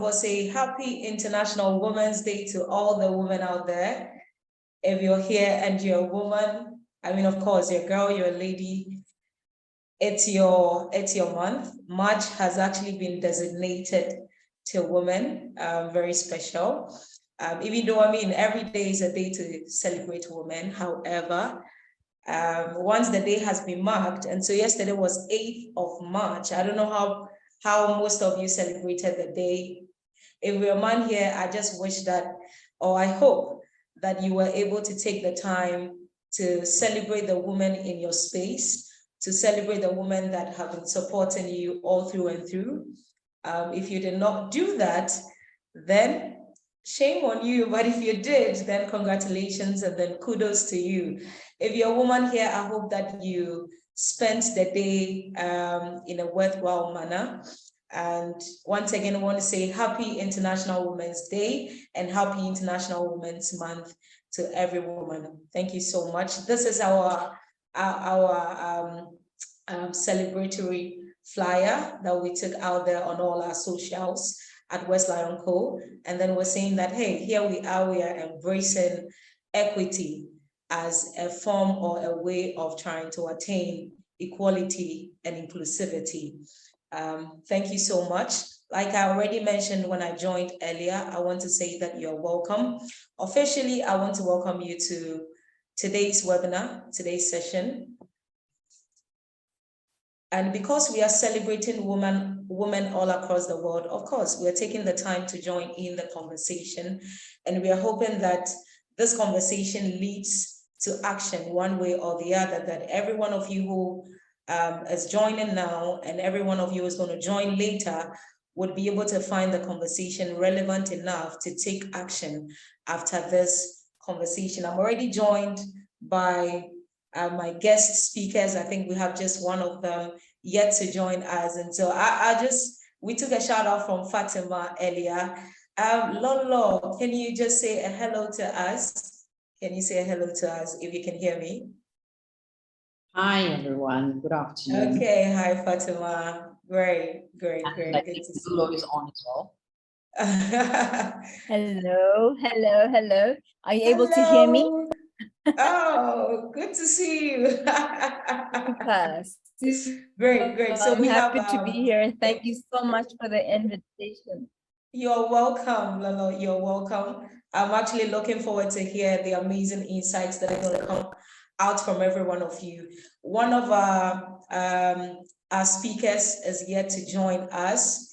all say happy International Women's Day to all the women out there. If you're here and you're a woman, I mean, of course, you're a girl, you're a lady, it's your month. March has actually been designated to women, very special. Even though, I mean, every day is a day to celebrate women. However, once the day has been marked, and so yesterday was 8th of March. I don't know how most of you celebrated the day. If you're a man here, I just wish that, or I hope that you were able to take the time to celebrate the women in your space, to celebrate the women that have been supporting you all through and through. If you did not do that, then shame on you. But if you did, then congratulations and then kudos to you. If you're a woman here, I hope that you spent the day in a worthwhile manner. And once again, I want to say happy International Women's Day and happy International Women's Month to every woman. Thank you so much. This is our celebratory flyer that we took out there on all our socials at West Lion Co. And then we're saying that, hey, here we are embracing equity as a form or a way of trying to attain equality and inclusivity. Thank you so much. Like I already mentioned when I joined earlier, I want to say that you're welcome. Officially, I want to welcome you to today's webinar, today's session. And because we are celebrating women all across the world, of course, we are taking the time to join in the conversation. And we are hoping that this conversation leads to action one way or the other, that every one of you who is joining now and every one of you is going to join later would be able to find the conversation relevant enough to take action after this conversation. I'm already joined by my guest speakers. I think we have just one of them yet to join us. And so we took a shout out from Fatima earlier. Lolo, can you just say a hello to us? Can you say a hello to us if you can hear me? Hi, everyone. Good afternoon. Okay. Hi, Fatima. Great. Good to see you. Lolo is on as well. Hello. Are you able to hear me? Oh, good to see you. Great. So I'm happy to be here, and thank you so much for the invitation. You're welcome, Lolo. You're welcome. I'm actually looking forward to hear the amazing insights that are going to come out from every one of you. One of our speakers is yet to join us.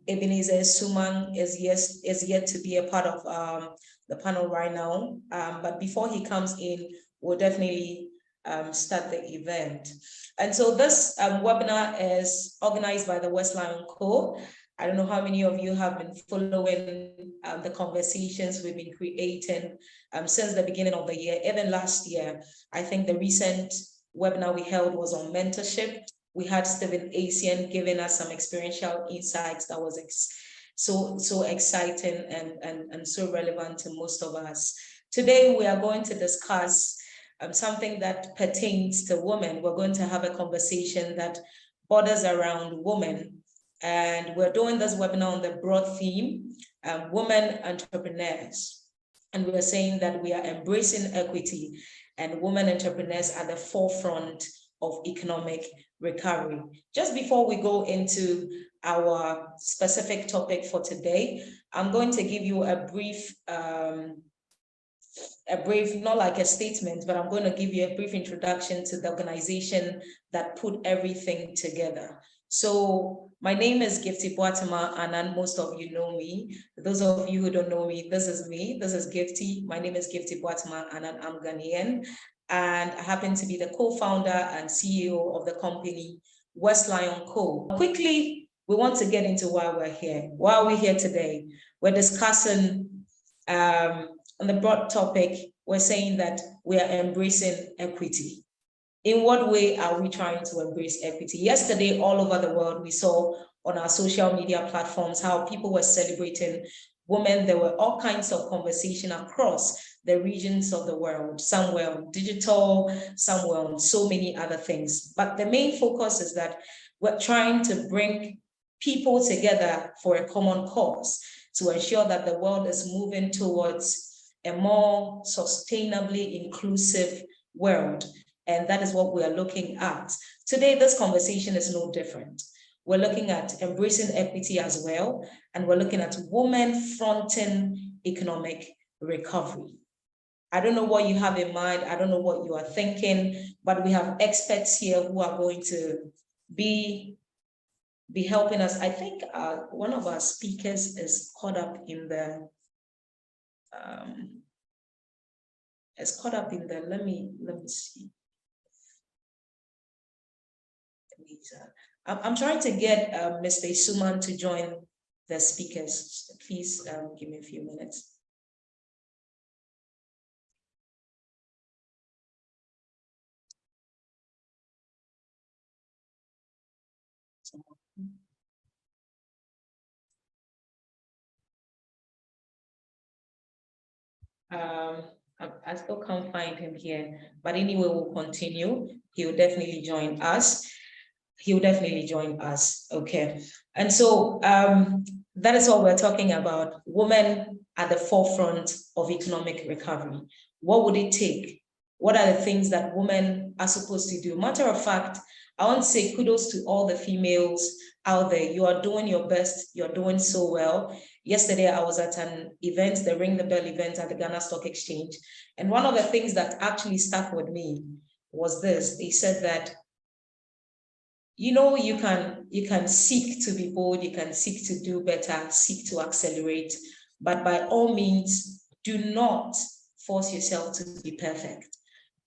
Ebenezer Suman is yet to be a part of the panel right now. But before he comes in, we'll definitely start the event. And so this webinar is organized by the West Lion Co. I don't know how many of you have been following the conversations we've been creating since the beginning of the year, even last year. I think the recent webinar we held was on mentorship. We had Stephen Asian giving us some experiential insights that was so exciting and so relevant to most of us. Today, we are going to discuss something that pertains to women. We're going to have a conversation that borders around women. And we're doing this webinar on the broad theme, women entrepreneurs. And we're saying that we are embracing equity and women entrepreneurs at the forefront of economic recovery. Just before we go into our specific topic for today, I'm going to give you a brief, not like a statement, but I'm going to give you a brief introduction to the organization that put everything together. So my name is Gifty Boatema, and most of you know me. Those of you who don't know me, this is me. This is Gifty. My name is Gifty Boatema, and I'm Ghanaian. And I happen to be the co-founder and CEO of the company West Lion Co. Quickly, we want to get into why we're here. Why are we here today? We're discussing on the broad topic, we're saying that we are embracing equity. In what way are we trying to embrace equity? Yesterday, all over the world, we saw on our social media platforms how people were celebrating women. There were all kinds of conversation across the regions of the world. Some were on digital, some were on so many other things. But the main focus is that we're trying to bring people together for a common cause to ensure that the world is moving towards a more sustainably inclusive world. And that is what we are looking at. Today, this conversation is no different. We're looking at embracing equity as well, and we're looking at women fronting economic recovery. I don't know what you have in mind. I don't know what you are thinking, but we have experts here who are going to be helping us. I think one of our speakers is caught up in the, let me see. I'm trying to get Mr. Isuman to join the speakers. Please give me a few minutes. I still can't find him here, but anyway, we'll continue. He'll definitely join us. Okay. And so that is what we're talking about, women at the forefront of economic recovery. What would it take? What are the things that women are supposed to do? Matter of fact, I want to say kudos to all the females out there. You are doing your best. You're doing so well. Yesterday, I was at an event, the Ring the Bell event at the Ghana Stock Exchange. And one of the things that actually stuck with me was this. They said that, you know, you can seek to be bold, you can seek to do better, seek to accelerate, but by all means, do not force yourself to be perfect.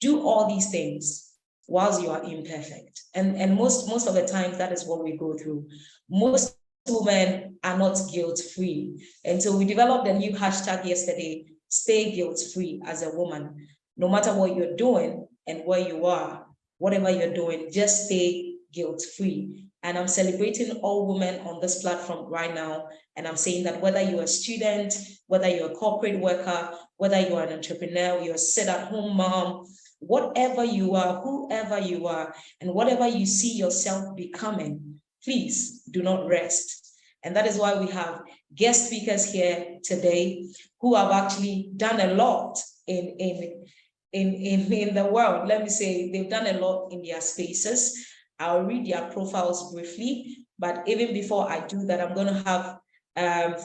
Do all these things whilst you are imperfect. And most of the time, that is what we go through. Most women are not guilt-free. And so we developed a new hashtag yesterday, stay guilt-free as a woman. No matter what you're doing and where you are, whatever you're doing, just stay guilt-free. And I'm celebrating all women on this platform right now. And I'm saying that whether you're a student, whether you're a corporate worker, whether you're an entrepreneur, you're a sit-at-home mom, whatever you are, whoever you are, and whatever you see yourself becoming, please do not rest. And that is why we have guest speakers here today who have actually done a lot in the world. Let me say, they've done a lot in their spaces. I'll read their profiles briefly, but even before I do that, I'm going to have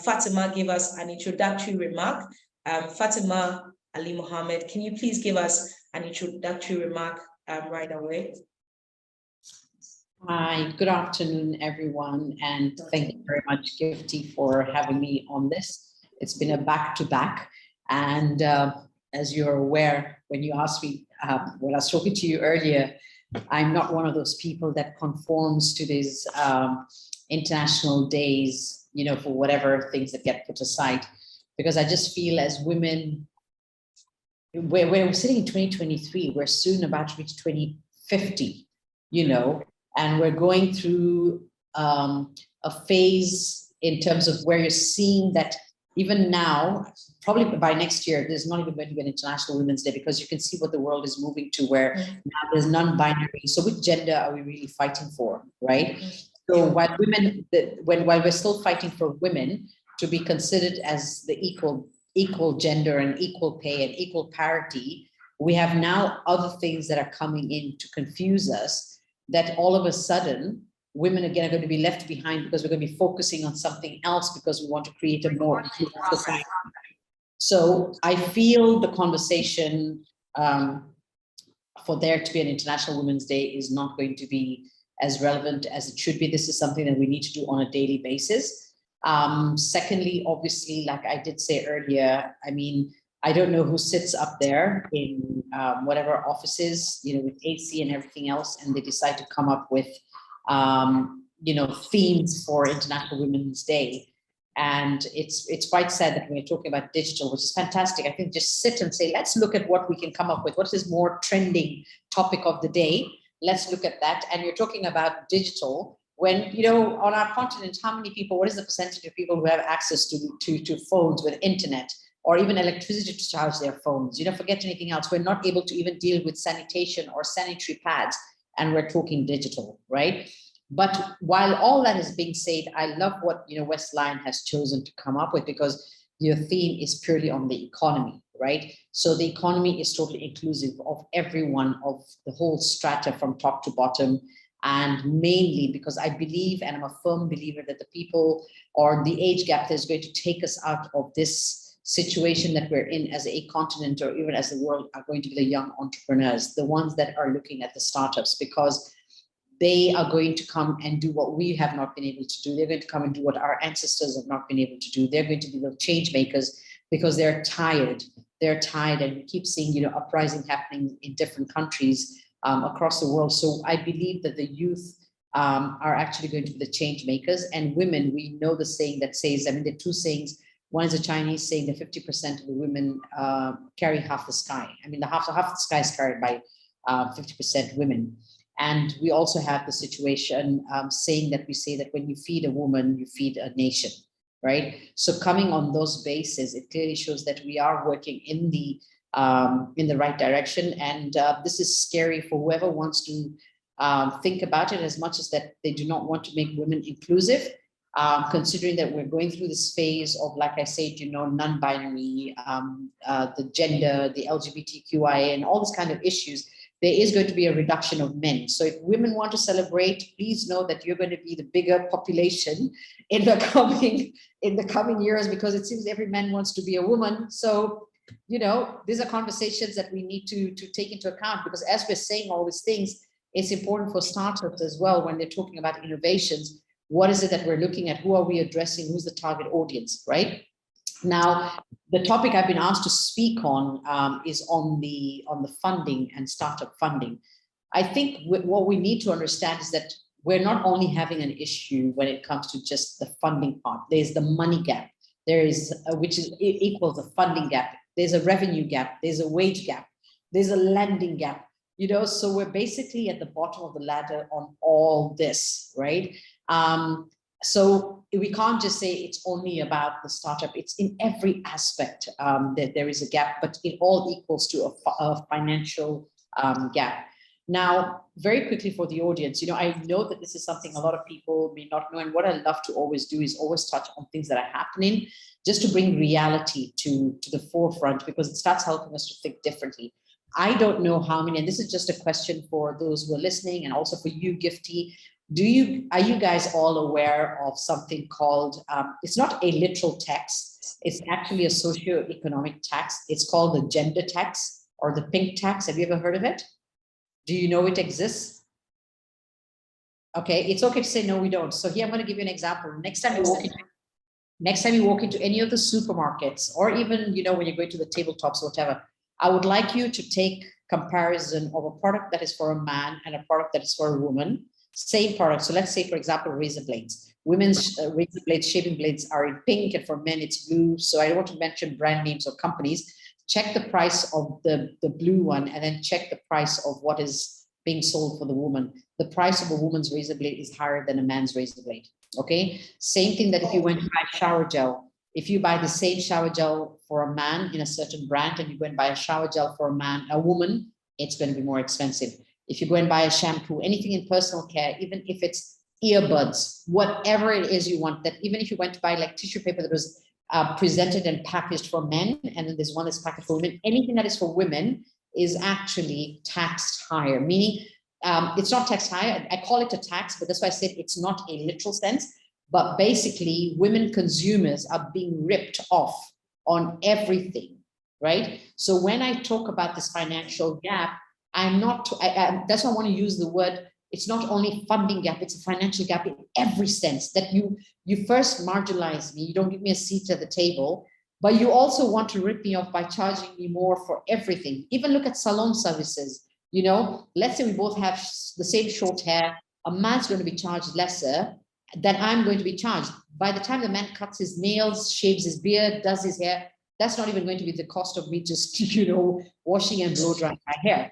Fatima give us an introductory remark. Fatima Ali Mohammed, can you please give us an introductory remark right away? Hi, good afternoon, everyone, and thank you very much, Gifty, for having me on this. It's been a back-to-back, and as you're aware, when you asked me, when I was talking to you earlier, I'm not one of those people that conforms to these international days, you know, for whatever things that get put aside, because I just feel as women, we're sitting in 2023, we're soon about to reach 2050, you know, and we're going through a phase in terms of where you're seeing that even now, probably by next year, there's not even going to be an International Women's Day, because you can see what the world is moving to, where now there's non-binary. So which gender are we really fighting for, right? So while women, while we're still fighting for women to be considered as the equal gender and equal pay and equal parity, we have now other things that are coming in to confuse us, that all of a sudden women again are going to be left behind because we're going to be focusing on something else because we want to create a more inclusive society. So I feel the conversation for there to be an International Women's Day is not going to be as relevant as it should be. This is something that we need to do on a daily basis. Secondly, obviously, like I did say earlier, I mean, I don't know who sits up there in whatever offices, you know, with AC and everything else, and they decide to come up with you know, themes for International Women's Day. And it's quite sad that we're talking about digital, which is fantastic. I think just sit and say, let's look at what we can come up with. What is more trending topic of the day? Let's look at that. And you're talking about digital when, you know, on our continent, how many people, what is the percentage of people who have access to phones with internet or even electricity to charge their phones? You don't forget anything else. We're not able to even deal with sanitation or sanitary pads, and we're talking digital, right? But while all that is being said, I love what, you know, Westline has chosen to come up with, because your theme is purely on the economy, right? So the economy is totally inclusive of everyone, of the whole strata from top to bottom. And mainly because I believe, and I'm a firm believer, that the people or the age gap that is going to take us out of this situation that we're in as a continent or even as the world are going to be the young entrepreneurs, the ones that are looking at the startups, because they are going to come and do what we have not been able to do. They're going to come and do what our ancestors have not been able to do. They're going to be the change makers because they're tired. They're tired, and we keep seeing, you know, uprising happening in different countries across the world. So I believe that the youth are actually going to be the change makers. And women, we know the saying that says, I mean, there are two sayings. One is a Chinese saying that 50% of the women carry half the sky. I mean, half the sky is carried by 50% women. And we also have the situation saying that we say that when you feed a woman, you feed a nation, right? So coming on those bases, it clearly shows that we are working in the right direction. And this is scary for whoever wants to think about it, as much as that they do not want to make women inclusive, considering that we're going through this phase of, like I said, you know, non-binary, the gender, the LGBTQIA, and all these kind of issues. There is going to be a reduction of men. So if women want to celebrate, please know that you're going to be the bigger population in the coming years, because it seems every man wants to be a woman. So, you know, these are conversations that we need to take into account, because as we're saying all these things, it's important for startups as well when they're talking about innovations. What is it that we're looking at? Who are we addressing? Who's the target audience, right? Now, the topic I've been asked to speak on is on the funding and startup funding. I think what we need to understand is that we're not only having an issue when it comes to just the funding part. There's the money gap. There is which is equals the funding gap. There's a revenue gap. There's a wage gap. There's a lending gap. You know, so we're basically at the bottom of the ladder on all this, right? So we can't just say it's only about the startup. It's in every aspect that there is a gap, but it all equals to a financial gap. Now, very quickly for the audience, you know, I know that this is something a lot of people may not know, and what I love to always do is always touch on things that are happening, just to bring reality to the forefront, because it starts helping us to think differently. I don't know how many, and this is just a question for those who are listening, and also for you, Gifty. Are you guys all aware of something called, it's not a literal tax, it's actually a socio-economic tax. It's called the gender tax or the pink tax. Have you ever heard of it? Do you know it exists? Okay, it's okay to say no, we don't. So here I'm going to give you an example. Next time you walk into any of the supermarkets, or even, you know, when you're going to the tabletops or whatever, I would like you to take comparison of a product that is for a man and a product that is for a woman. Same product. So let's say, for example, razor blades. Women's razor blades, shaving blades are in pink, and for men it's blue. So I don't want to mention brand names or companies. Check the price of the blue one, and then check the price of what is being sold for the woman. The price of a woman's razor blade is higher than a man's razor blade. Okay. Same thing that if you went to buy shower gel, if you buy the same shower gel for a man in a certain brand, and you go and buy a shower gel for a woman, it's going to be more expensive. If you go and buy a shampoo, anything in personal care, even if it's earbuds, whatever it is you want, that even if you went to buy like tissue paper that was presented and packaged for men, and then there's one that's packaged for women, anything that is for women is actually taxed higher, meaning it's not taxed higher. I call it a tax, but that's why I said it's not a literal sense, but basically women consumers are being ripped off on everything, right? So when I talk about this financial gap, that's why I want to use the word, it's not only funding gap, it's a financial gap in every sense, that you first marginalize me, you don't give me a seat at the table, but you also want to rip me off by charging me more for everything. Even look at salon services. You know, let's say we both have the same short hair, a man's going to be charged lesser than I'm going to be charged. By the time the man cuts his nails, shaves his beard, does his hair, that's not even going to be the cost of me just, you know, washing and blow drying my hair.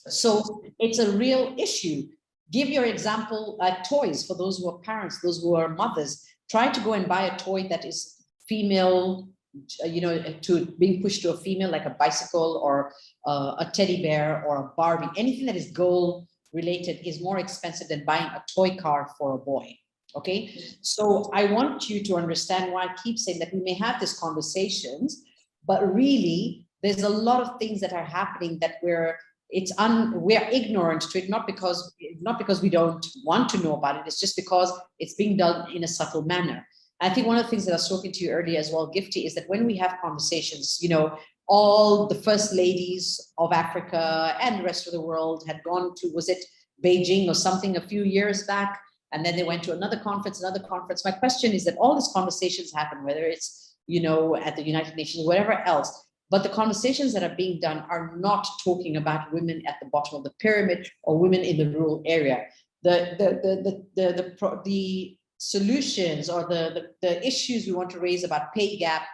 So it's a real issue. Give your example like toys for those who are parents, those who are mothers. Try to go and buy a toy that is female, you know, to being pushed to a female, like a bicycle or a teddy bear or a Barbie, anything that is girl related is more expensive than buying a toy car for a boy. Okay, so I want you to understand why I keep saying that we may have these conversations, but really there's a lot of things that are happening that we're ignorant to it, not because we don't want to know about it, it's just because it's being done in a subtle manner. I think one of the things that I was talking to you earlier as well, Gifty, is that when we have conversations, all the first ladies of Africa and the rest of the world had gone to, was it Beijing or something a few years back? And then they went to another conference. My question is that all these conversations happen, whether it's, at the United Nations, whatever else, but the conversations that are being done are not talking about women at the bottom of the pyramid or women in the rural area. The solutions or the issues we want to raise about pay gap,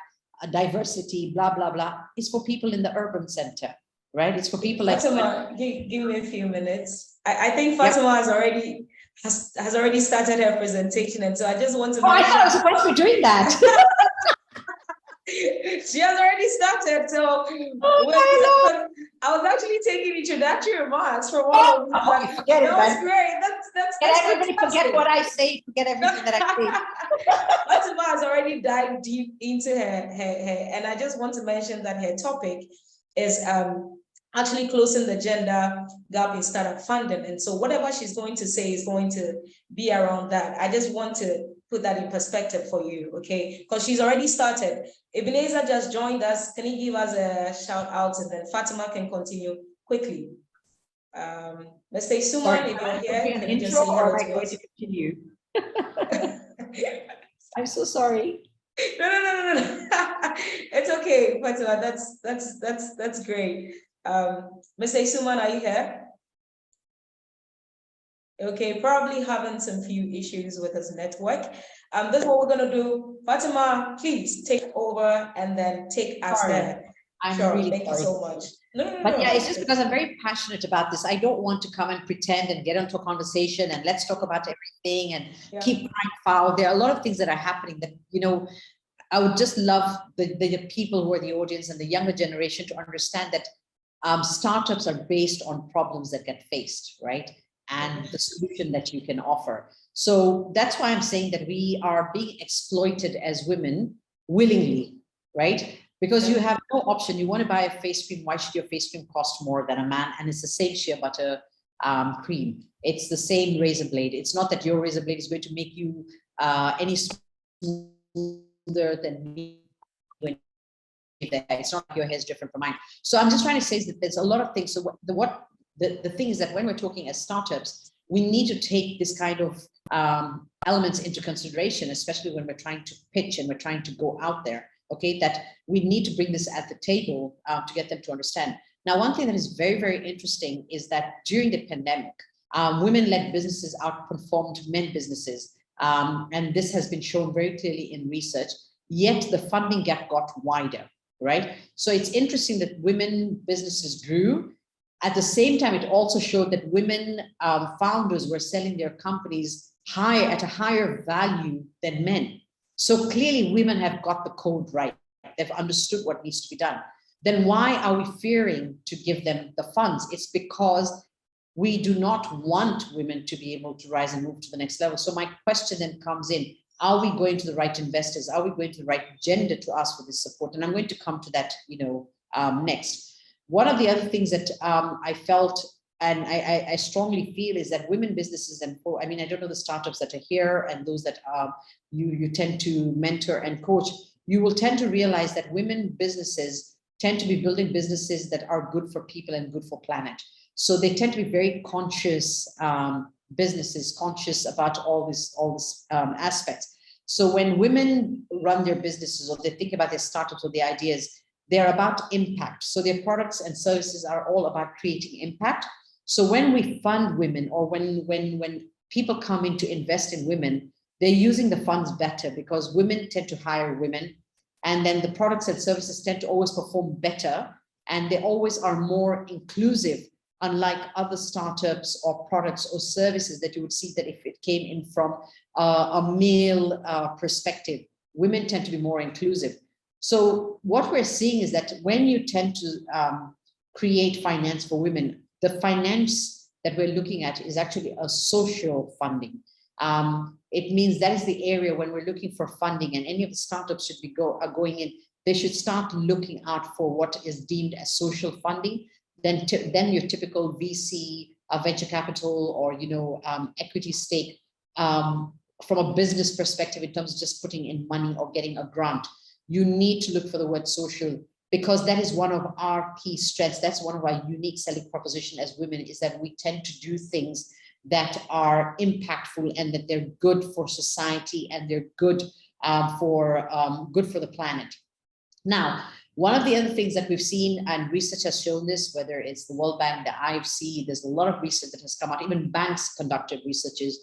diversity, blah, blah, blah, is for people in the urban center, right? It's for people like Fatima. Give me a few minutes. I think Fatima has already started her presentation, and so I just want to. Oh, I thought I was supposed to be doing that. She has already started, so I was actually taking introductory remarks from all of you. Forget it, that was great. That's everybody fantastic. Forget what I say. Forget everything that I say. Fatima has already dived deep into her, and I just want to mention that her topic is actually closing the gender gap in startup funding. And so whatever she's going to say is going to be around that. I just want to put that in perspective for you, okay? Because she's already started. Ebenezer just joined us. Can you give us a shout out, and then Fatima can continue quickly. Let's say Suman, if you're here, can you just say hello to us? To continue? I'm so sorry. No. It's okay, Fatima. That's great. Mr. Suman, are you here? Okay, probably having some few issues with his network. This is what we're gonna do. Fatima, please take over and then take us there. I'm sure, really thank sorry. you so much. No. Yeah, it's just because I'm very passionate about this. I don't want to come and pretend and get into a conversation and let's talk about everything and keep crying foul. There are a lot of things that are happening that, I would just love the people who are the audience and the younger generation to understand that startups are based on problems that get faced, right? And the solution that you can offer. So that's why I'm saying that we are being exploited as women willingly, right? Because you have no option. You want to buy a face cream. Why should your face cream cost more than a man? And it's the same shea butter cream. It's the same razor blade. It's not that your razor blade is going to make you any smoother than me. It's not like your hair is different from mine. So I'm just trying to say that there's a lot of things. So the thing is that when we're talking as startups, we need to take this kind of elements into consideration, especially when we're trying to pitch and we're trying to go out there. Okay, that we need to bring this at the table to get them to understand. Now, one thing that is very, very interesting is that during the pandemic, women-led businesses outperformed men businesses. And this has been shown very clearly in research, yet the funding gap got wider, right? So it's interesting that women businesses grew. At the same time, it also showed that women founders were selling their companies at a higher value than men. So clearly women have got the code right. They've understood what needs to be done. Then why are we fearing to give them the funds? It's because we do not want women to be able to rise and move to the next level. So my question then comes in, are we going to the right investors? Are we going to the right gender to ask for this support? And I'm going to come to that, next. One of the other things that I felt and I strongly feel is that women businesses I don't know the startups that are here and those that you tend to mentor and coach, you will tend to realize that women businesses tend to be building businesses that are good for people and good for planet. So they tend to be very conscious businesses, conscious about all this aspects. So when women run their businesses or they think about their startups or the ideas, they're about impact. So their products and services are all about creating impact. So when we fund women or when people come in to invest in women, they're using the funds better because women tend to hire women. And then the products and services tend to always perform better. And they always are more inclusive, unlike other startups or products or services that you would see that if it came in from a male perspective, women tend to be more inclusive. So what we're seeing is that when you tend to create finance for women, the finance that we're looking at is actually a social funding. It means that is the area when we're looking for funding, and any of the startups should be going in, they should start looking out for what is deemed as social funding. Then your typical VC, venture capital, or equity stake. From a business perspective, in terms of just putting in money or getting a grant, you need to look for the word social, because that is one of our key strengths. That's one of our unique selling proposition as women, is that we tend to do things that are impactful and that they're good for society and they're good for the planet. Now, one of the other things that we've seen, and research has shown this, whether it's the World Bank, the IFC, there's a lot of research that has come out, even banks conducted researches,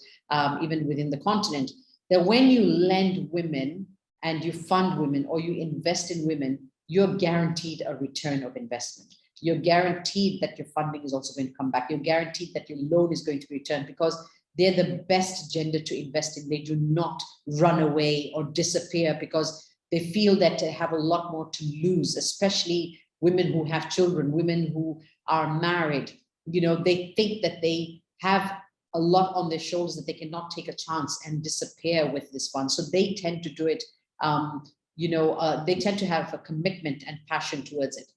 even within the continent, that when you lend women and you fund women or you invest in women, you're guaranteed a return of investment. You're guaranteed that your funding is also going to come back. You're guaranteed that your loan is going to be returned, because they're the best gender to invest in. They do not run away or disappear because they feel that they have a lot more to lose, especially women who have children, women who are married. They think that they have a lot on their shoulders, that they cannot take a chance and disappear with this fund. So they tend to do it. They tend to have a commitment and passion towards it.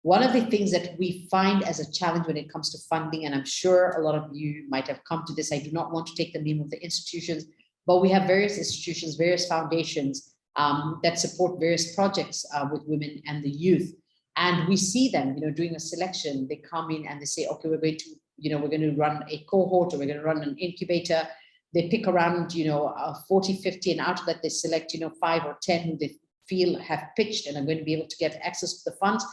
One of the things that we find as a challenge when it comes to funding, and I'm sure a lot of you might have come to this, I do not want to take the name of the institutions, but we have various institutions, various foundations that support various projects with women and the youth. And we see them, doing a selection. They come in and they say, okay, we're going to run a cohort, or we're going to run an incubator. They pick around, 40, 50, and out of that they select, 5 or 10 who they feel have pitched and are going to be able to get access to the funds.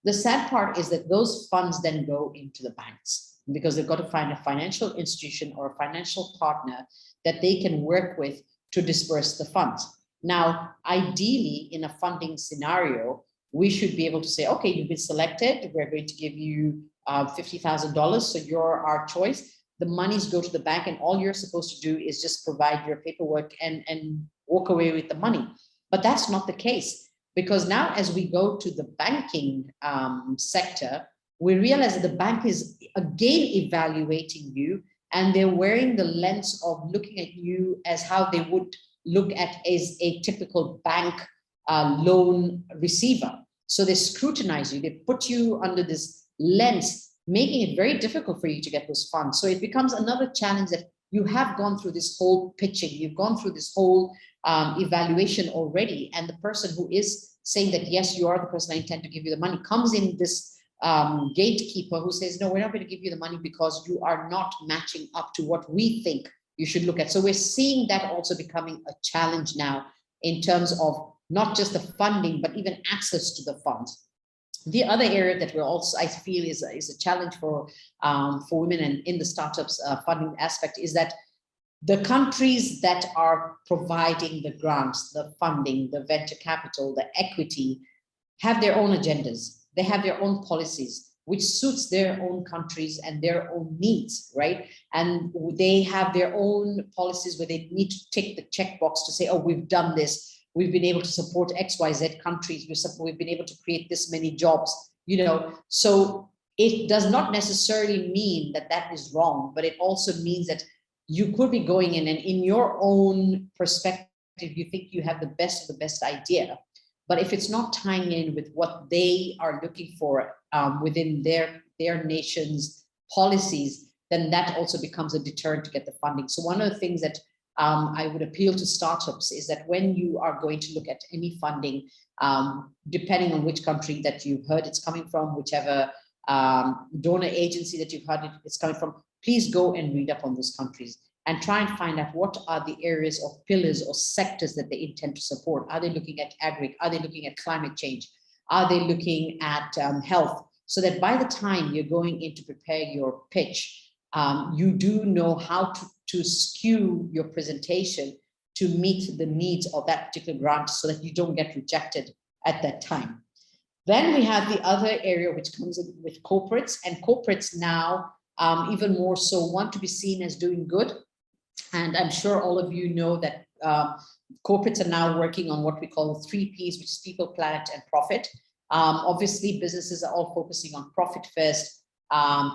The sad part is that those funds then go into the banks, because they've got to find a financial institution or a financial partner that they can work with to disperse the funds. Now, ideally, in a funding scenario, we should be able to say, okay, you've been selected. We're going to give you $50,000. So you're our choice. The monies go to the bank, and all you're supposed to do is just provide your paperwork and walk away with the money. But that's not the case, because now as we go to the banking sector, we realize that the bank is again evaluating you, and they're wearing the lens of looking at you as how they would look at as a typical bank loan receiver. So they scrutinize you, they put you under this lens, making it very difficult for you to get those funds. So it becomes another challenge that you have gone through this whole pitching, you've gone through this whole evaluation already, and the person who is saying that, yes, you are the person I intend to give you the money, comes in this gatekeeper who says, no, we're not going to give you the money because you are not matching up to what we think you should look at. So we're seeing that also becoming a challenge now in terms of not just the funding, but even access to the funds. The other area that we're also, I feel, is a challenge for women and in the startups funding aspect is that the countries that are providing the grants, the funding, the venture capital, the equity, have their own agendas. They have their own policies, which suits their own countries and their own needs, right? And they have their own policies where they need to tick the checkbox to say, oh, we've done this. We've been able to support XYZ countries. We've been able to create this many jobs, So it does not necessarily mean that that is wrong, but it also means that you could be going in and in your own perspective, you think you have the best of the best idea. But if it's not tying in with what they are looking for within their nation's policies, then that also becomes a deterrent to get the funding. So one of the things that I would appeal to startups is that when you are going to look at any funding, depending on which country that you've heard it's coming from, whichever donor agency that you've heard it's coming from, please go and read up on those countries and try and find out what are the areas of pillars or sectors that they intend to support. Are they looking at agri? Are they looking at climate change? Are they looking at health? So that by the time you're going in to prepare your pitch, you do know how to skew your presentation to meet the needs of that particular grant so that you don't get rejected at that time. Then we have the other area which comes in with corporates, and corporates now even more so want to be seen as doing good. And I'm sure all of you know that corporates are now working on what we call 3 Ps, which is people, planet, and profit. Obviously, businesses are all focusing on profit first,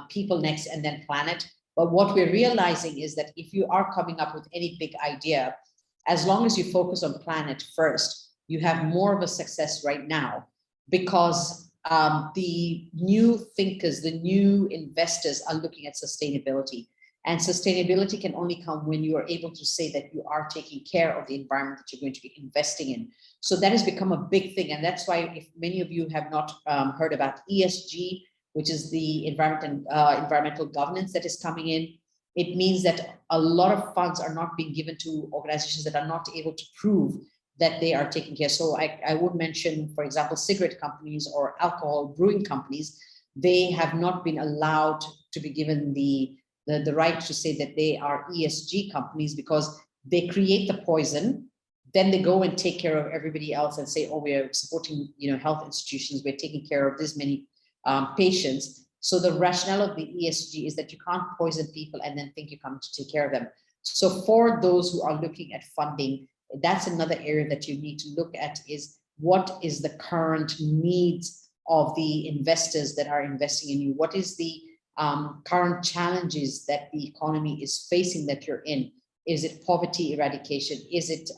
people next, and then planet. But what we're realizing is that if you are coming up with any big idea, as long as you focus on planet first, you have more of a success right now, because the new thinkers, the new investors are looking at sustainability. And sustainability can only come when you are able to say that you are taking care of the environment that you're going to be investing in. So that has become a big thing. And that's why, if many of you have not heard about ESG, which is the environmental governance that is coming in, it means that a lot of funds are not being given to organizations that are not able to prove that they are taking care. So I would mention, for example, cigarette companies or alcohol brewing companies. They have not been allowed to be given the right to say that they are ESG companies, because they create the poison, then they go and take care of everybody else and say, oh, we're supporting, health institutions, we're taking care of this many patients. So the rationale of the ESG is that you can't poison people and then think you're coming to take care of them. So for those who are looking at funding, that's another area that you need to look at, is what is the current needs of the investors that are investing in you? What is the current challenges that the economy is facing that you're in? Is it poverty eradication? Is it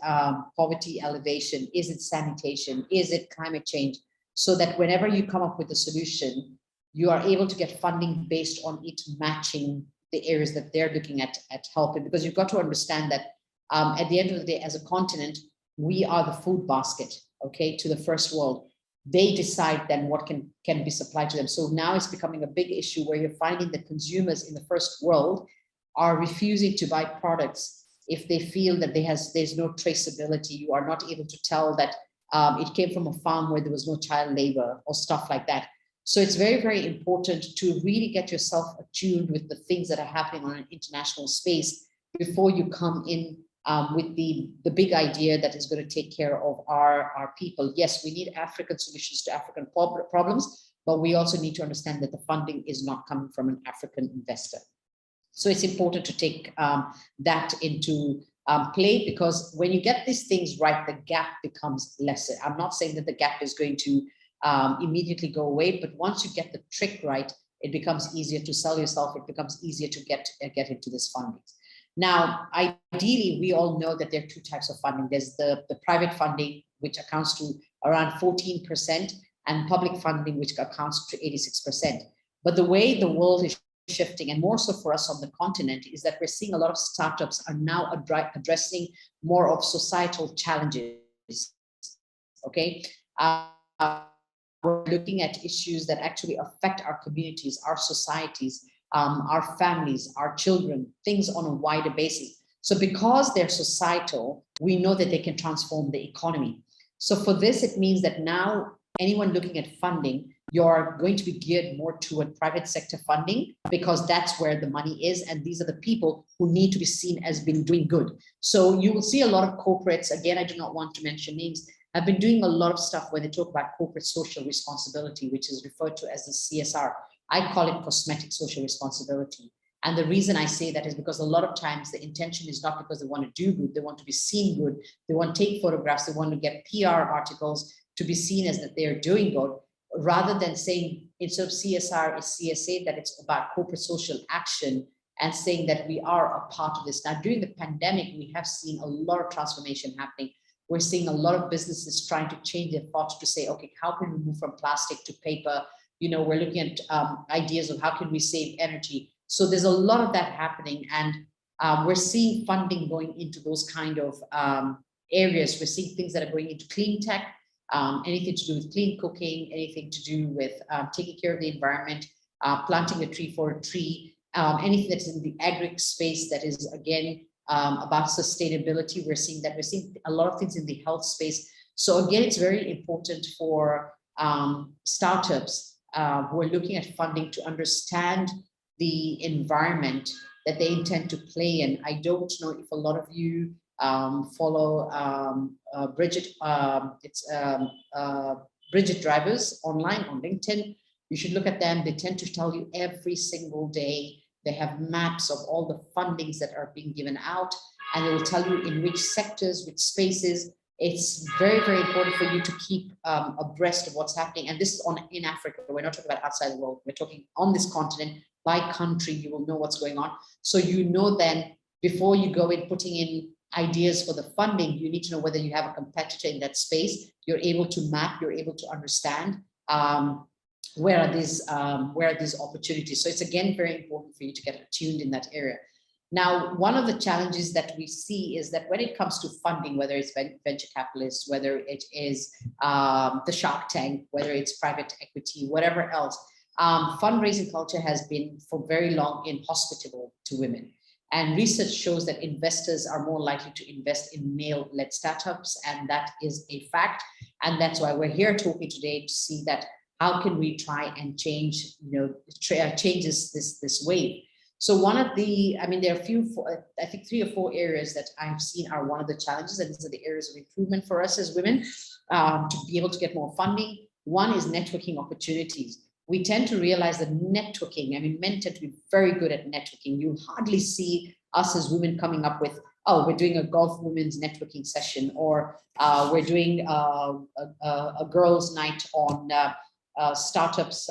poverty elevation? Is it sanitation? Is it climate change? So that whenever you come up with a solution, you are able to get funding based on it matching the areas that they're looking at helping. Because you've got to understand that at the end of the day, as a continent, we are the food basket, okay, to the first world. They decide then what can be supplied to them. So now it's becoming a big issue where you're finding that consumers in the first world are refusing to buy products if they feel that there's no traceability. You are not able to tell that it came from a farm where there was no child labor or stuff like that. So it's very, very important to really get yourself attuned with the things that are happening on an international space before you come in with the big idea that is going to take care of our people. Yes, we need African solutions to African problems, but we also need to understand that the funding is not coming from an African investor. So it's important to take that into play, because when you get these things right, the gap becomes lesser. I'm not saying that the gap is going to immediately go away, but once you get the trick right, it becomes easier to sell yourself. It becomes easier to get into this funding. Now, ideally, we all know that there are two types of funding. There's the private funding, which accounts to around 14%, and public funding, which accounts to 86%. But the way the world is shifting, and more so for us on the continent, is that we're seeing a lot of startups are now addressing more of societal challenges. Okay. We're looking at issues that actually affect our communities, our societies, our families, our children, things on a wider basis. So because they're societal, we know that they can transform the economy. So for this, it means that now anyone looking at funding, you're going to be geared more toward private sector funding, because that's where the money is. And these are the people who need to be seen as being doing good. So you will see a lot of corporates, again, I do not want to mention names, have been doing a lot of stuff when they talk about corporate social responsibility, which is referred to as the CSR. I call it cosmetic social responsibility. And the reason I say that is because a lot of times the intention is not because they want to do good, they want to be seen good, they want to take photographs, they want to get PR articles to be seen as that they're doing good, rather than saying instead of CSR is CSA, that it's about corporate social action, and saying that we are a part of this. Now, during the pandemic, we have seen a lot of transformation happening. We're seeing a lot of businesses trying to change their thoughts to say, okay, how can we move from plastic to paper? We're looking at ideas of how can we save energy. So there's a lot of that happening, and we're seeing funding going into those kind of areas. We're seeing things that are going into clean tech, anything to do with clean cooking, anything to do with taking care of the environment, planting a tree for a tree, anything that's in the agri space that is, again, about sustainability. We're seeing a lot of things in the health space. So again, it's very important for startups who are looking at funding to understand the environment that they intend to play in. I don't know if a lot of you follow Bridget. Bridget Drivers online on LinkedIn. You should look at them. They tend to tell you every single day. They have maps of all the fundings that are being given out, and they will tell you in which sectors, which spaces. It's very, very important for you to keep abreast of what's happening. And this is in Africa. We're not talking about outside the world. We're talking on this continent by country, you will know what's going on. So you know then, before you go in putting in ideas for the funding, you need to know whether you have a competitor in that space. You're able to map, you're able to understand where are these opportunities. So it's again very important for you to get attuned in that area. Now, one of the challenges that we see is that when it comes to funding, whether it's venture capitalists, whether it is the Shark Tank, whether it's private equity, whatever else, fundraising culture has been for very long inhospitable to women. And research shows that investors are more likely to invest in male-led startups, and that is a fact. And that's why we're here talking today, to see that how can we try and change, changes this wave. So one of the, there are a few, I think 3 or 4 areas that I've seen are one of the challenges, and these are the areas of improvement for us as women to be able to get more funding. One is networking opportunities. We tend to realize that networking, men tend to be very good at networking. You hardly see us as women coming up with, oh, we're doing a golf women's networking session, or we're doing a girls' night on startups,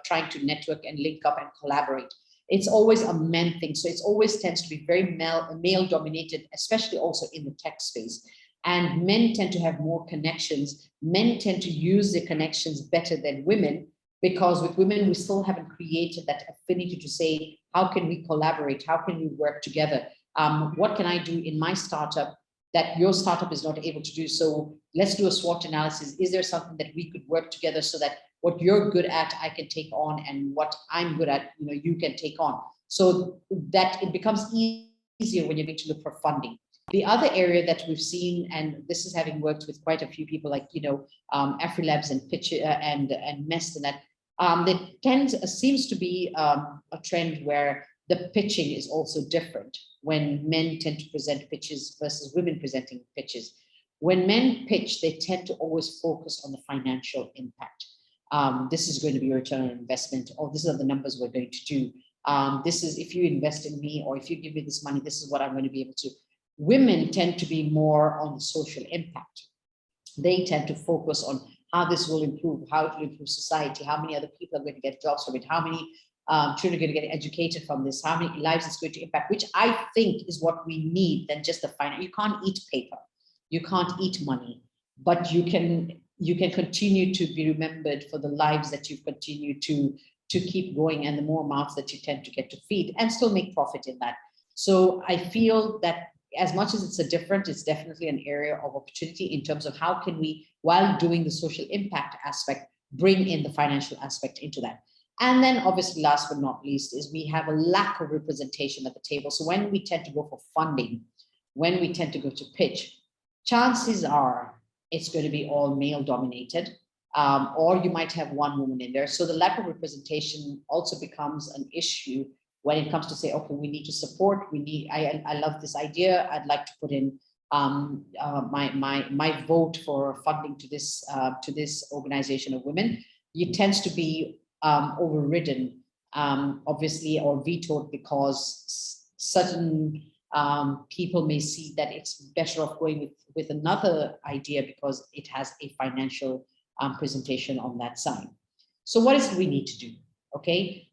trying to network and link up and collaborate. It's always a men thing. So it always tends to be very male dominated, especially also in the tech space. And men tend to have more connections. Men tend to use their connections better than women, because with women, we still haven't created that affinity to say, how can we collaborate? How can we work together? What can I do in my startup that your startup is not able to do? So let's do a SWOT analysis. Is there something that we could work together so that what you're good at, I can take on, and what I'm good at, you can take on, so that it becomes easier when you're going to look for funding. The other area that we've seen, and this is having worked with quite a few people like, AfriLabs and Pitch and Mest, and that there seems to be a trend where the pitching is also different when men tend to present pitches versus women presenting pitches. When men pitch, they tend to always focus on the financial impact. This is going to be a return on investment, or this are the numbers we're going to do. This is, if you invest in me, or if you give me this money, this is what I'm going to be able to. Women tend to be more on the social impact. They tend to focus on how this will improve, how it will improve society, how many other people are going to get jobs from it, how many children are going to get educated from this, how many lives it's going to impact, which I think is what we need than just the finance. You can't eat paper, you can't eat money, but you can continue to be remembered for the lives that you've continued to keep going, and the more mouths that you tend to get to feed, and still make profit in that. So I feel that as much as it's definitely an area of opportunity in terms of how can we, while doing the social impact aspect, bring in the financial aspect into that. And then obviously, last but not least, is we have a lack of representation at the table. So when we tend to go for funding, when we tend to go to pitch, chances are it's going to be all male dominated, or you might have one woman in there. So the lack of representation also becomes an issue when it comes to say, okay, we need to support, I love this idea, I'd like to put in my vote for funding to this organization of women. It tends to be overridden, obviously, or vetoed, because certain people may see that it's better off going with another idea because it has a financial presentation on that side. So what is it we need to do? Okay,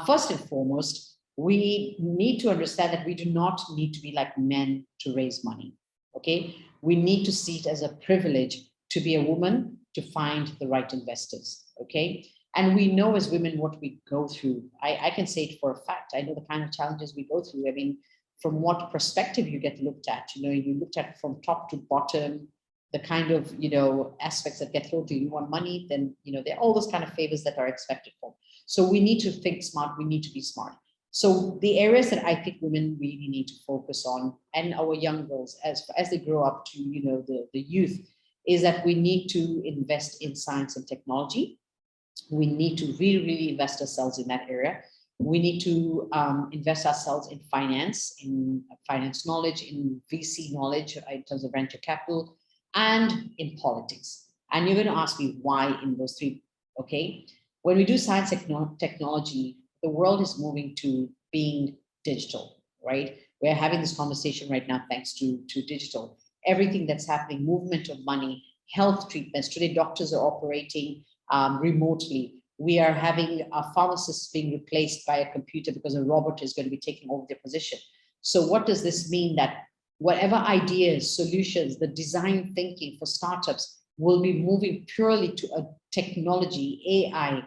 first and foremost, we need to understand that we do not need to be like men to raise money. Okay, we need to see it as a privilege to be a woman, to find the right investors. Okay, and we know as women what we go through. I can say it for a fact. I know the kind of challenges we go through. I mean, from what perspective you get looked at, you looked at from top to bottom, the kind of, aspects that get thrown to you. You want money, then, there are all those kind of favors that are expected for. So we need to think smart. We need to be smart. So the areas that I think women really need to focus on, and our young girls as they grow up to, the youth, is that we need to invest in science and technology. We need to really invest ourselves in that area. We need to invest ourselves in finance knowledge, in VC knowledge in terms of venture capital, and in politics. And you're going to ask me why in those three. Okay, when we do science technology, the world is moving to being digital, right? We're having this conversation right now thanks to digital. Everything that's happening, movement of money, health treatments. Today, doctors are operating remotely. We are having pharmacists being replaced by a computer because a robot is going to be taking over their position. So what does this mean? That whatever ideas, solutions, the design thinking for startups will be moving purely to a technology, AI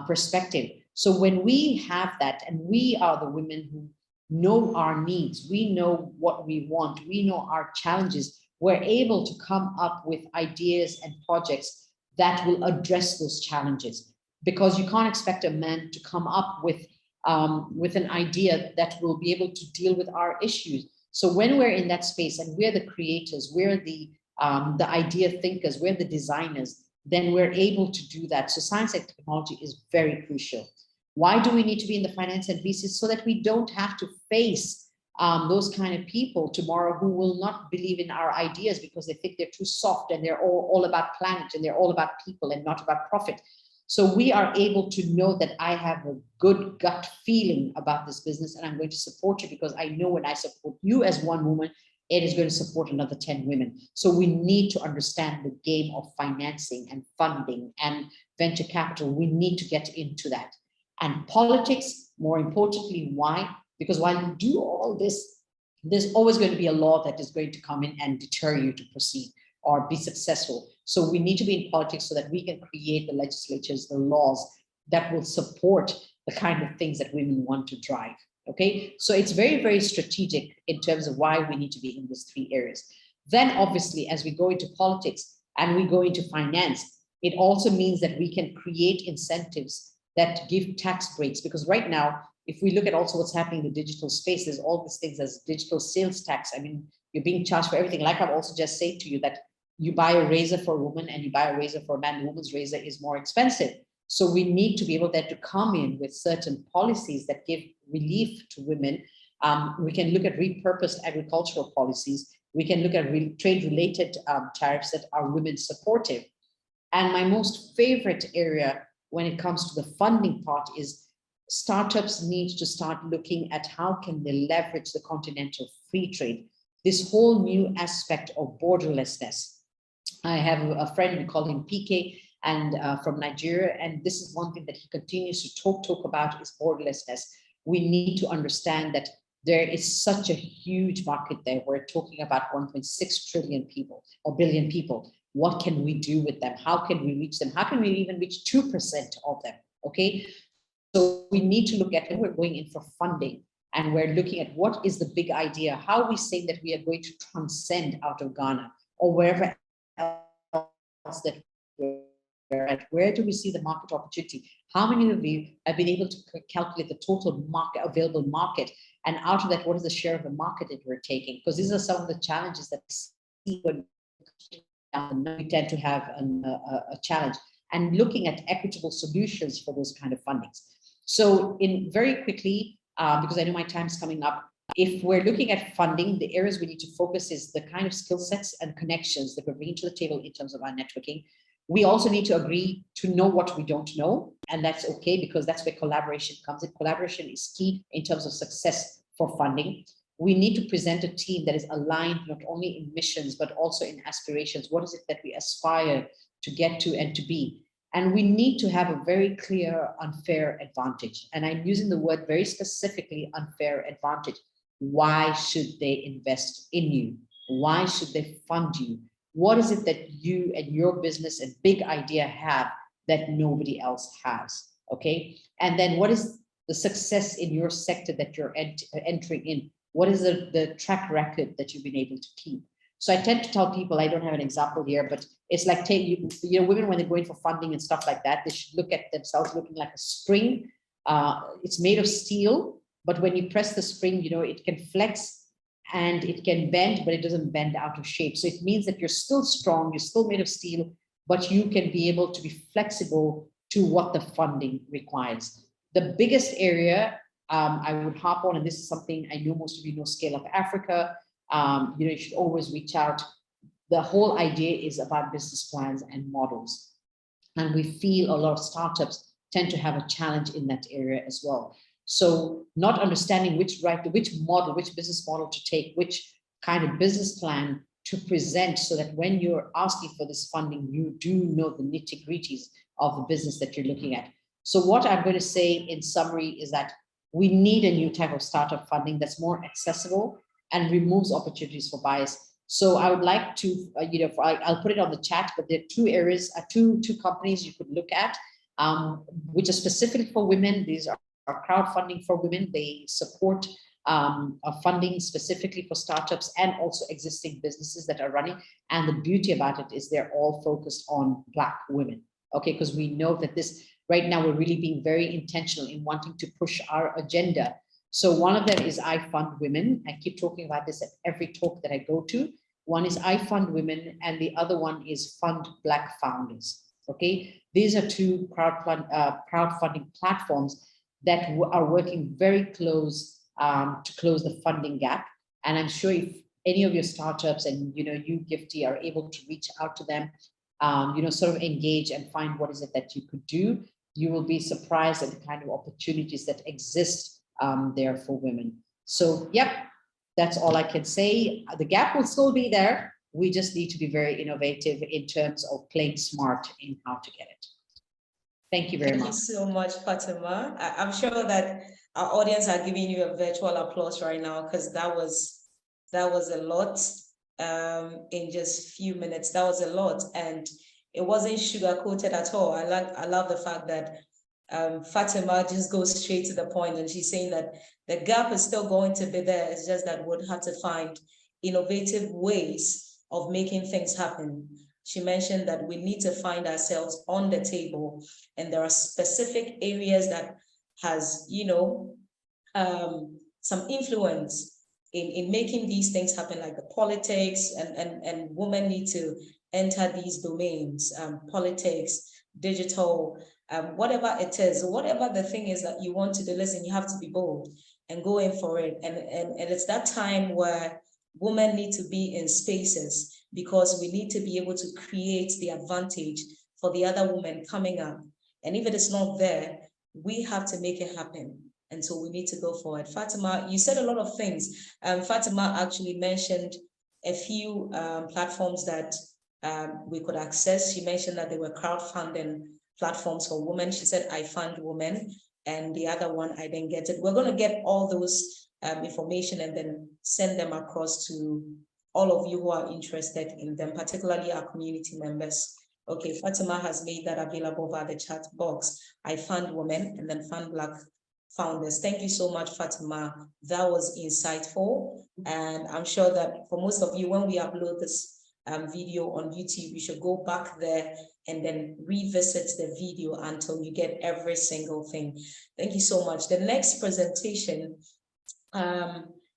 perspective. So when we have that, and we are the women who know our needs, we know what we want, we know our challenges, we're able to come up with ideas and projects that will address those challenges. Because you can't expect a man to come up with an idea that will be able to deal with our issues. So when we're in that space and we're the creators, we're the idea thinkers, we're the designers, then we're able to do that. So science and technology is very crucial. Why do we need to be in the finance and VCs? So that we don't have to face those kind of people tomorrow who will not believe in our ideas because they think they're too soft and they're all about planet and they're all about people and not about profit. So we are able to know that I have a good gut feeling about this business and I'm going to support you because I know when I support you as one woman, it is going to support another 10 women. So we need to understand the game of financing and funding and venture capital. We need to get into that. And politics, more importantly, why? Because while you do all this, there's always going to be a law that is going to come in and deter you to proceed or be successful. So we need to be in politics so that we can create the legislatures, the laws that will support the kind of things that women want to drive. Okay, so it's very, very strategic in terms of why we need to be in these three areas. Then obviously, as we go into politics and we go into finance, it also means that we can create incentives that give tax breaks. Because right now, if we look at also what's happening in the digital space, there's all these things as digital sales tax. I mean, you're being charged for everything. Like I've also just said to you that you buy a razor for a woman and you buy a razor for a man, the woman's razor is more expensive. So we need to be able to come in with certain policies that give relief to women. We can look at repurposed agricultural policies. We can look at trade-related tariffs that are women supportive. And my most favorite area when it comes to the funding part is startups need to start looking at how can they leverage the continental free trade, this whole new aspect of borderlessness. I have a friend, we call him PK, and from Nigeria, and this is one thing that he continues to talk about is borderlessness. We need to understand that there is such a huge market there. We're talking about 1.6 trillion people or billion people. What can we do with them? How can we reach them? How can we even reach 2% of them? Okay, so we need to look at when we're going in for funding and we're looking at what is the big idea, how we say that we are going to transcend out of Ghana or wherever else that we're at. Where do we see the market opportunity? How many of you have been able to calculate the total market, available market, and out of that, what is the share of the market that we're taking? Because these are some of the challenges that we see when we tend to have a challenge, and looking at equitable solutions for those kind of fundings. So in very quickly, because I know my time's coming up, if we're looking at funding, the areas we need to focus is the kind of skill sets and connections that we're bringing to the table in terms of our networking. We also need to agree to know what we don't know, and that's okay because that's where collaboration comes in. Collaboration is key in terms of success for funding. We need to present a team that is aligned not only in missions, but also in aspirations. What is it that we aspire to get to and to be? And we need to have a very clear unfair advantage. And I'm using the word very specifically, unfair advantage. Why should they invest in you? Why should they fund you? What is it that you and your business and big idea have that nobody else has? Okay. And then what is the success in your sector that you're entering in? What is the track record that you've been able to keep? So I tend to tell people, I don't have an example here, but it's like, women, when they're going for funding and stuff like that, they should look at themselves looking like a spring. It's made of steel, but when you press the spring, it can flex and it can bend, but it doesn't bend out of shape. So it means that you're still strong, you're still made of steel, but you can be able to be flexible to what the funding requires. The biggest area I would hop on, and this is something I know most of you know, Scale Up Africa. You should always reach out. The whole idea is about business plans and models. And we feel a lot of startups tend to have a challenge in that area as well. So not understanding which business model to take, which kind of business plan to present so that when you're asking for this funding, you do know the nitty-gritties of the business that you're looking at. So what I'm going to say in summary is that we need a new type of startup funding that's more accessible and removes opportunities for bias. So I would like to, I'll put it on the chat, but there are two areas, two companies you could look at, which are specific for women. These are crowdfunding for women. They support funding specifically for startups and also existing businesses that are running. And the beauty about it is they're all focused on Black women. Okay, because we know that this right now we're really being very intentional in wanting to push our agenda. So one of them is I Fund Women. I keep talking about this at every talk that I go to. One is I Fund Women, and the other one is Fund Black Founders. Okay, these are two crowdfunding platforms that are working very close to close the funding gap. And I'm sure if any of your startups and you Gifty are able to reach out to them, sort of engage and find what is it that you could do, you will be surprised at the kind of opportunities that exist there for women. So, yep, that's all I can say. The gap will still be there. We just need to be very innovative in terms of playing smart in how to get it. Thank you very much. Thank you so much, Fatima. I'm sure that our audience are giving you a virtual applause right now, because that was a lot in just a few minutes. That was a lot, and it wasn't sugar-coated at all. I love the fact that Fatima just goes straight to the point, and she's saying that the gap is still going to be there. It's just that we'll have to find innovative ways of making things happen. She mentioned that we need to find ourselves on the table, and there are specific areas that has, some influence in making these things happen, like the politics, and women need to enter these domains, politics, digital, whatever it is, whatever the thing is that you want to do. Listen, you have to be bold and go in for it. And it's that time where women need to be in spaces, because we need to be able to create the advantage for the other women coming up. And if it is not there, we have to make it happen. And so we need to go forward. Fatima, you said a lot of things. Fatima actually mentioned a few platforms that we could access. She mentioned that there were crowdfunding platforms for women. She said, I Fund Women. And the other one, I didn't get it. We're going to get all those information and then send them across to all of you who are interested in them, particularly our community members. Okay, Fatima has made that available via the chat box. I Fund Women and then Fund Black Founders. Thank you so much, Fatima. That was insightful. And I'm sure that for most of you, when we upload this video on YouTube, you should go back there and then revisit the video until you get every single thing. Thank you so much. The next presentation,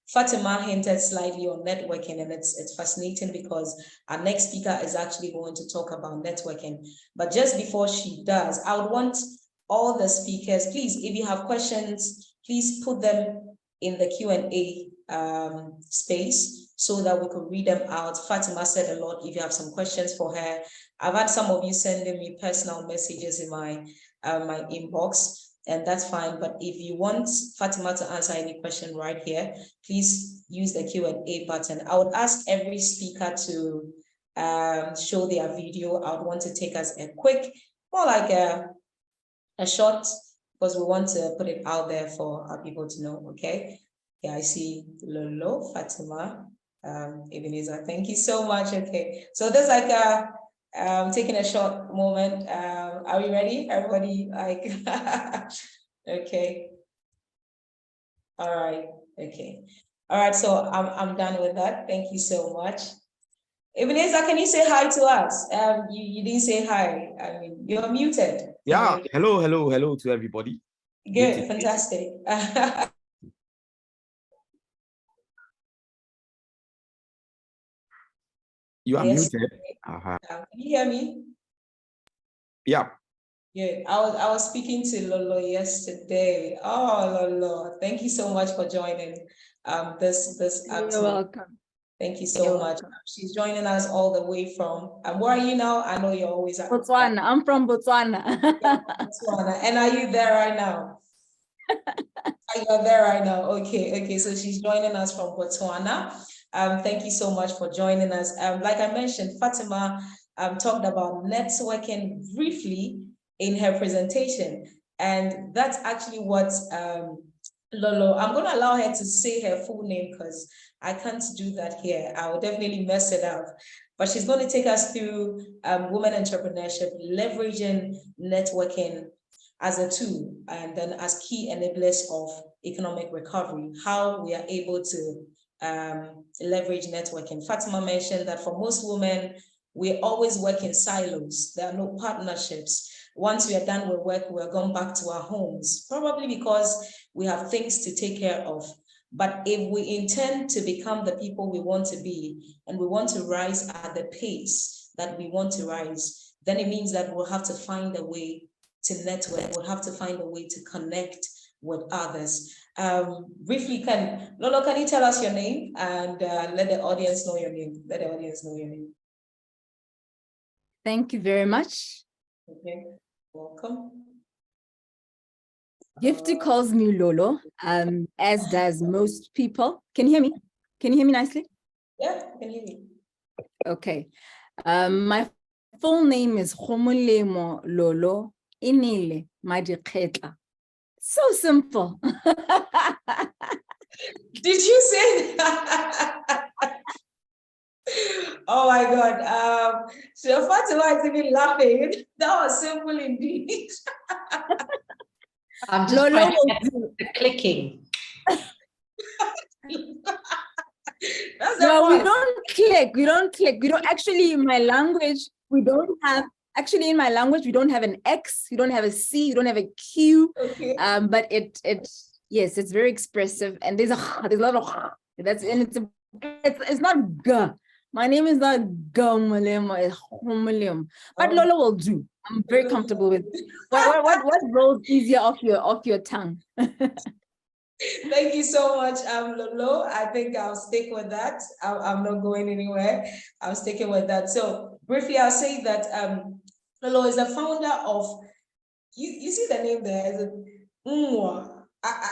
Fatima hinted slightly on networking, and it's fascinating because our next speaker is actually going to talk about networking. But just before she does, I would want all the speakers, please, if you have questions, please put them in the Q&A space so that we could read them out. Fatima said a lot. If you have some questions for her, I've had some of you sending me personal messages in my my inbox, and that's fine. But if you want Fatima to answer any question right here, please use the Q&A button. I would ask every speaker to show their video. I would want to take us a quick, more like a short, because we want to put it out there for our people to know, okay? Yeah, I see Lolo, Fatima, Ebenezer, thank you so much. Okay, so there's like taking a short moment. Are we ready? Everybody, like, okay. All right, okay. All right, so I'm done with that. Thank you so much. Ebenezer, can you say hi to us? You didn't say hi. I mean, you're muted. Yeah, hello to everybody. Good, fantastic. You are Yes. muted. Can you hear me? Yeah. Good. I was speaking to Lolo yesterday. Oh, Lolo, thank you so much for joining this afternoon. You're welcome. Thank you so much. She's joining us all the way from, where are you now? I know you're always at Botswana. I'm from Botswana. Botswana. And are you there right now? You're there right now. Okay. So she's joining us from Botswana. Thank you so much for joining us. Like I mentioned, Fatima talked about networking briefly in her presentation. And that's actually what Lolo, I'm going to allow her to say her full name because I can't do that here. I will definitely mess it up. But she's going to take us through women entrepreneurship, leveraging networking as a tool, and then as key enablers of economic recovery, how we are able to leverage networking. Fatima mentioned that for most women, we always work in silos. There are no partnerships. Once we are done with work, we're going back to our homes, probably because we have things to take care of. But if we intend to become the people we want to be, and we want to rise at the pace that we want to rise, then it means that we'll have to find a way to network. We'll have to find a way to connect with others. Briefly, Lolo, can you tell us your name and let the audience know your name? Let the audience know your name. Thank you very much. Okay, welcome. Gifty calls me Lolo, as does most people. Can you hear me? Can you hear me nicely? Yeah, I can hear you. Okay. My full name is Khomolemo Lolo Inile Madikhetla. So simple. Did you say that? Oh my God. So Fatima is even laughing. That was simple indeed. I'm just Lolo trying to will get do. the clicking. That's the No, we point. don't click. We don't click. We don't actually in my language, we don't have actually in my language, we don't have an X, we don't have a C, we don't have a Q. Okay. But yes, it's very expressive. And there's a lot of that's and it's not G. My name is not Gomolemo, it's Homolem. But Lolo will do. I'm very comfortable with what rolls easier off your tongue. Thank you so much, Lolo. I think I'll stick with that. I'm not going anywhere. I'm sticking with that. So briefly, I'll say that Lolo is the founder of, you see the name there, is it Unwa?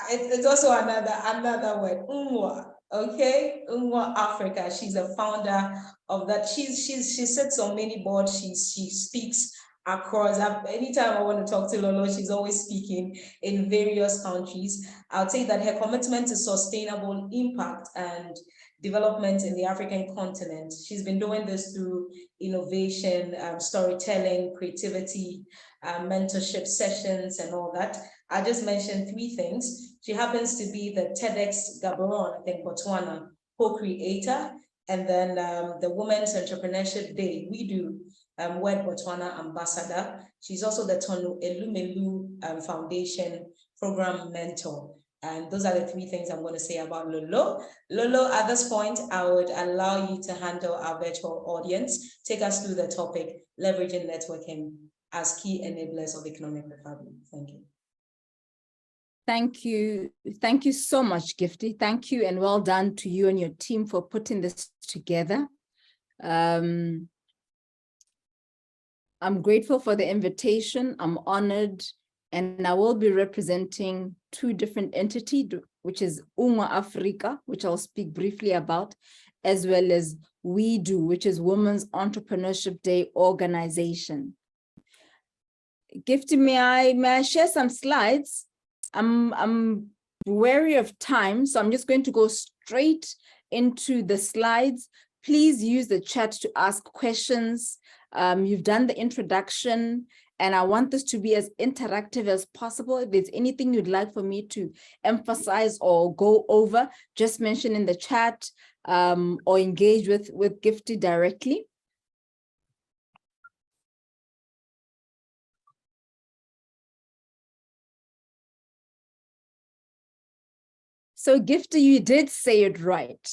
It's also another word, Unwa. Okay, Unwa Africa. She's a founder of that. She sits on many boards. She speaks across. Anytime I want to talk to Lolo, she's always speaking in various countries. I'll say that her commitment to sustainable impact and development in the African continent. She's been doing this through innovation, storytelling, creativity, mentorship sessions, and all that. I just mentioned 3 things. She happens to be the TEDx Gaborone, I think, Botswana co-creator, and then the Women's Entrepreneurship Day, we do, Wed Botswana ambassador. She's also the Tonu Elumelu Foundation program mentor. And those are the 3 things I'm going to say about Lolo. Lolo, at this point, I would allow you to handle our virtual audience. Take us through the topic, leveraging networking as key enablers of economic recovery. Thank you. Thank you. Thank you so much, Gifty. Thank you and well done to you and your team for putting this together. I'm grateful for the invitation. I'm honored, and I will be representing 2 different entities, which is Unwa Africa, which I'll speak briefly about, as well as We Do, which is Women's Entrepreneurship Day organization. Gifty, may I share some slides? I'm wary of time, so I'm just going to go straight into the slides. Please use the chat to ask questions. You've done the introduction, and I want this to be as interactive as possible. If there's anything you'd like for me to emphasize or go over, just mention in the chat or engage with Gifty directly. So Gifty, you did say it right.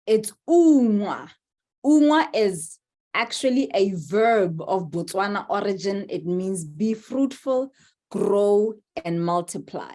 It's Unwa. Unwa is actually a verb of Botswana origin. It means be fruitful, grow, and multiply.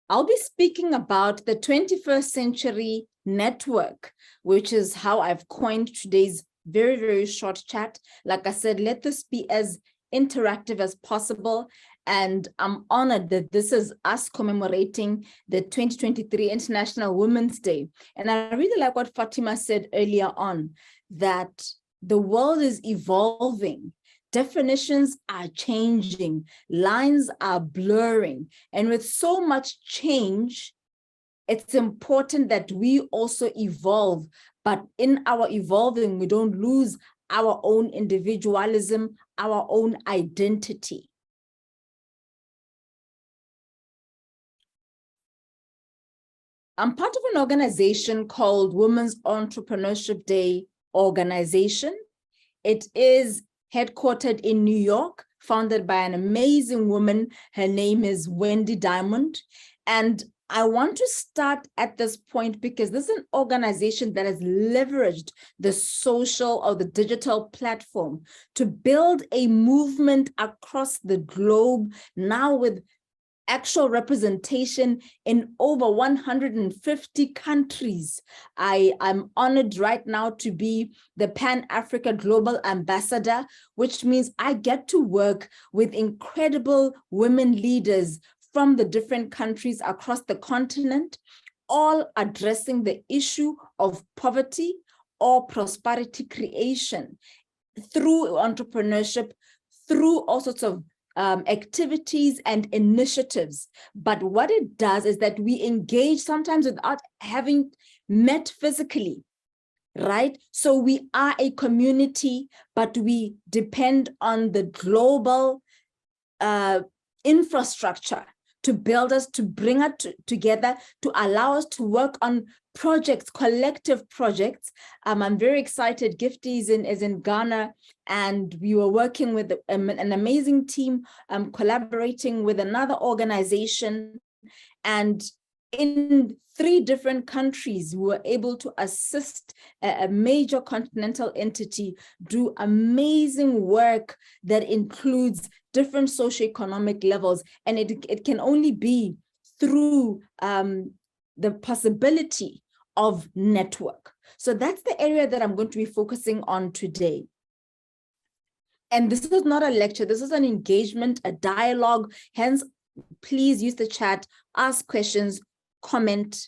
I'll be speaking about the 21st century network, which is how I've coined today's very, very short chat. Like I said, let this be as interactive as possible. And I'm honored that this is us commemorating the 2023 International Women's Day. And I really like what Fatima said earlier on, that the world is evolving. definitions are changing, lines are blurring. And with so much change, it's important that we also evolve. But in our evolving, we don't lose our own individualism, our own identity. I'm part of an organization called Women's Entrepreneurship Day Organization. It is headquartered in New York, founded by an amazing woman. Her name is Wendy Diamond. And I want to start at this point because this is an organization that has leveraged the social or the digital platform to build a movement across the globe, now with actual representation in over 150 countries. I'm honored right now to be the Pan-Africa Global Ambassador, which means I get to work with incredible women leaders from the different countries across the continent, all addressing the issue of poverty or prosperity creation through entrepreneurship, through all sorts of activities and initiatives. But what it does is that we engage sometimes without having met physically, right? So we are a community, but we depend on the global infrastructure to build us, to bring us together, to allow us to work on projects, collective projects. I'm very excited. Gifty is in Ghana, and we were working with an amazing team, collaborating with another organization. And in 3 different countries, we were able to assist a major continental entity do amazing work that includes different socioeconomic levels. And it can only be through the possibility of network. So that's the area that I'm going to be focusing on today. And this is not a lecture, this is an engagement, a dialogue. Hence, please use the chat, ask questions, comment.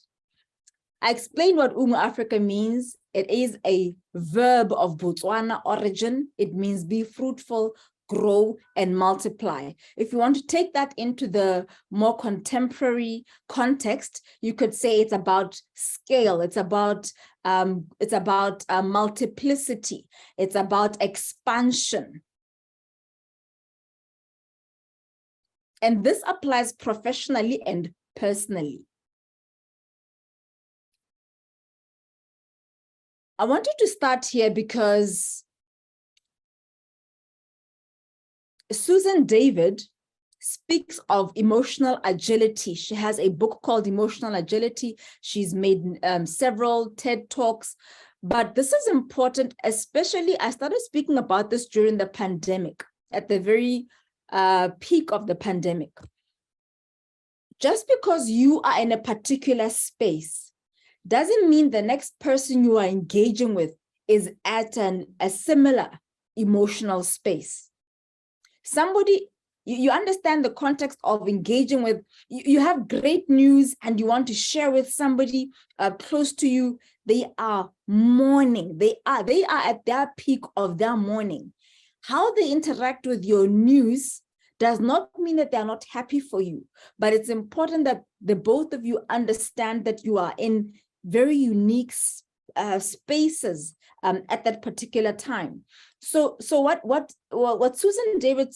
I explained what Umu Africa means. It is a verb of Botswana origin. It means be fruitful, grow, and multiply. If you want to take that into the more contemporary context, you could say it's about scale, it's about multiplicity, it's about expansion. And this applies professionally and personally. I wanted to start here because Susan David speaks of emotional agility. She has a book called Emotional Agility. She's made several TED Talks, but this is important, especially I started speaking about this during the pandemic, at the very peak of the pandemic. Just because you are in a particular space doesn't mean the next person you are engaging with is at a similar emotional space. Somebody, you understand the context of engaging with, you have great news and you want to share with somebody close to you. They are mourning. They are at their peak of their mourning. How they interact with your news does not mean that they're not happy for you, but it's important that the both of you understand that you are in very unique spaces at that particular time. So what Susan David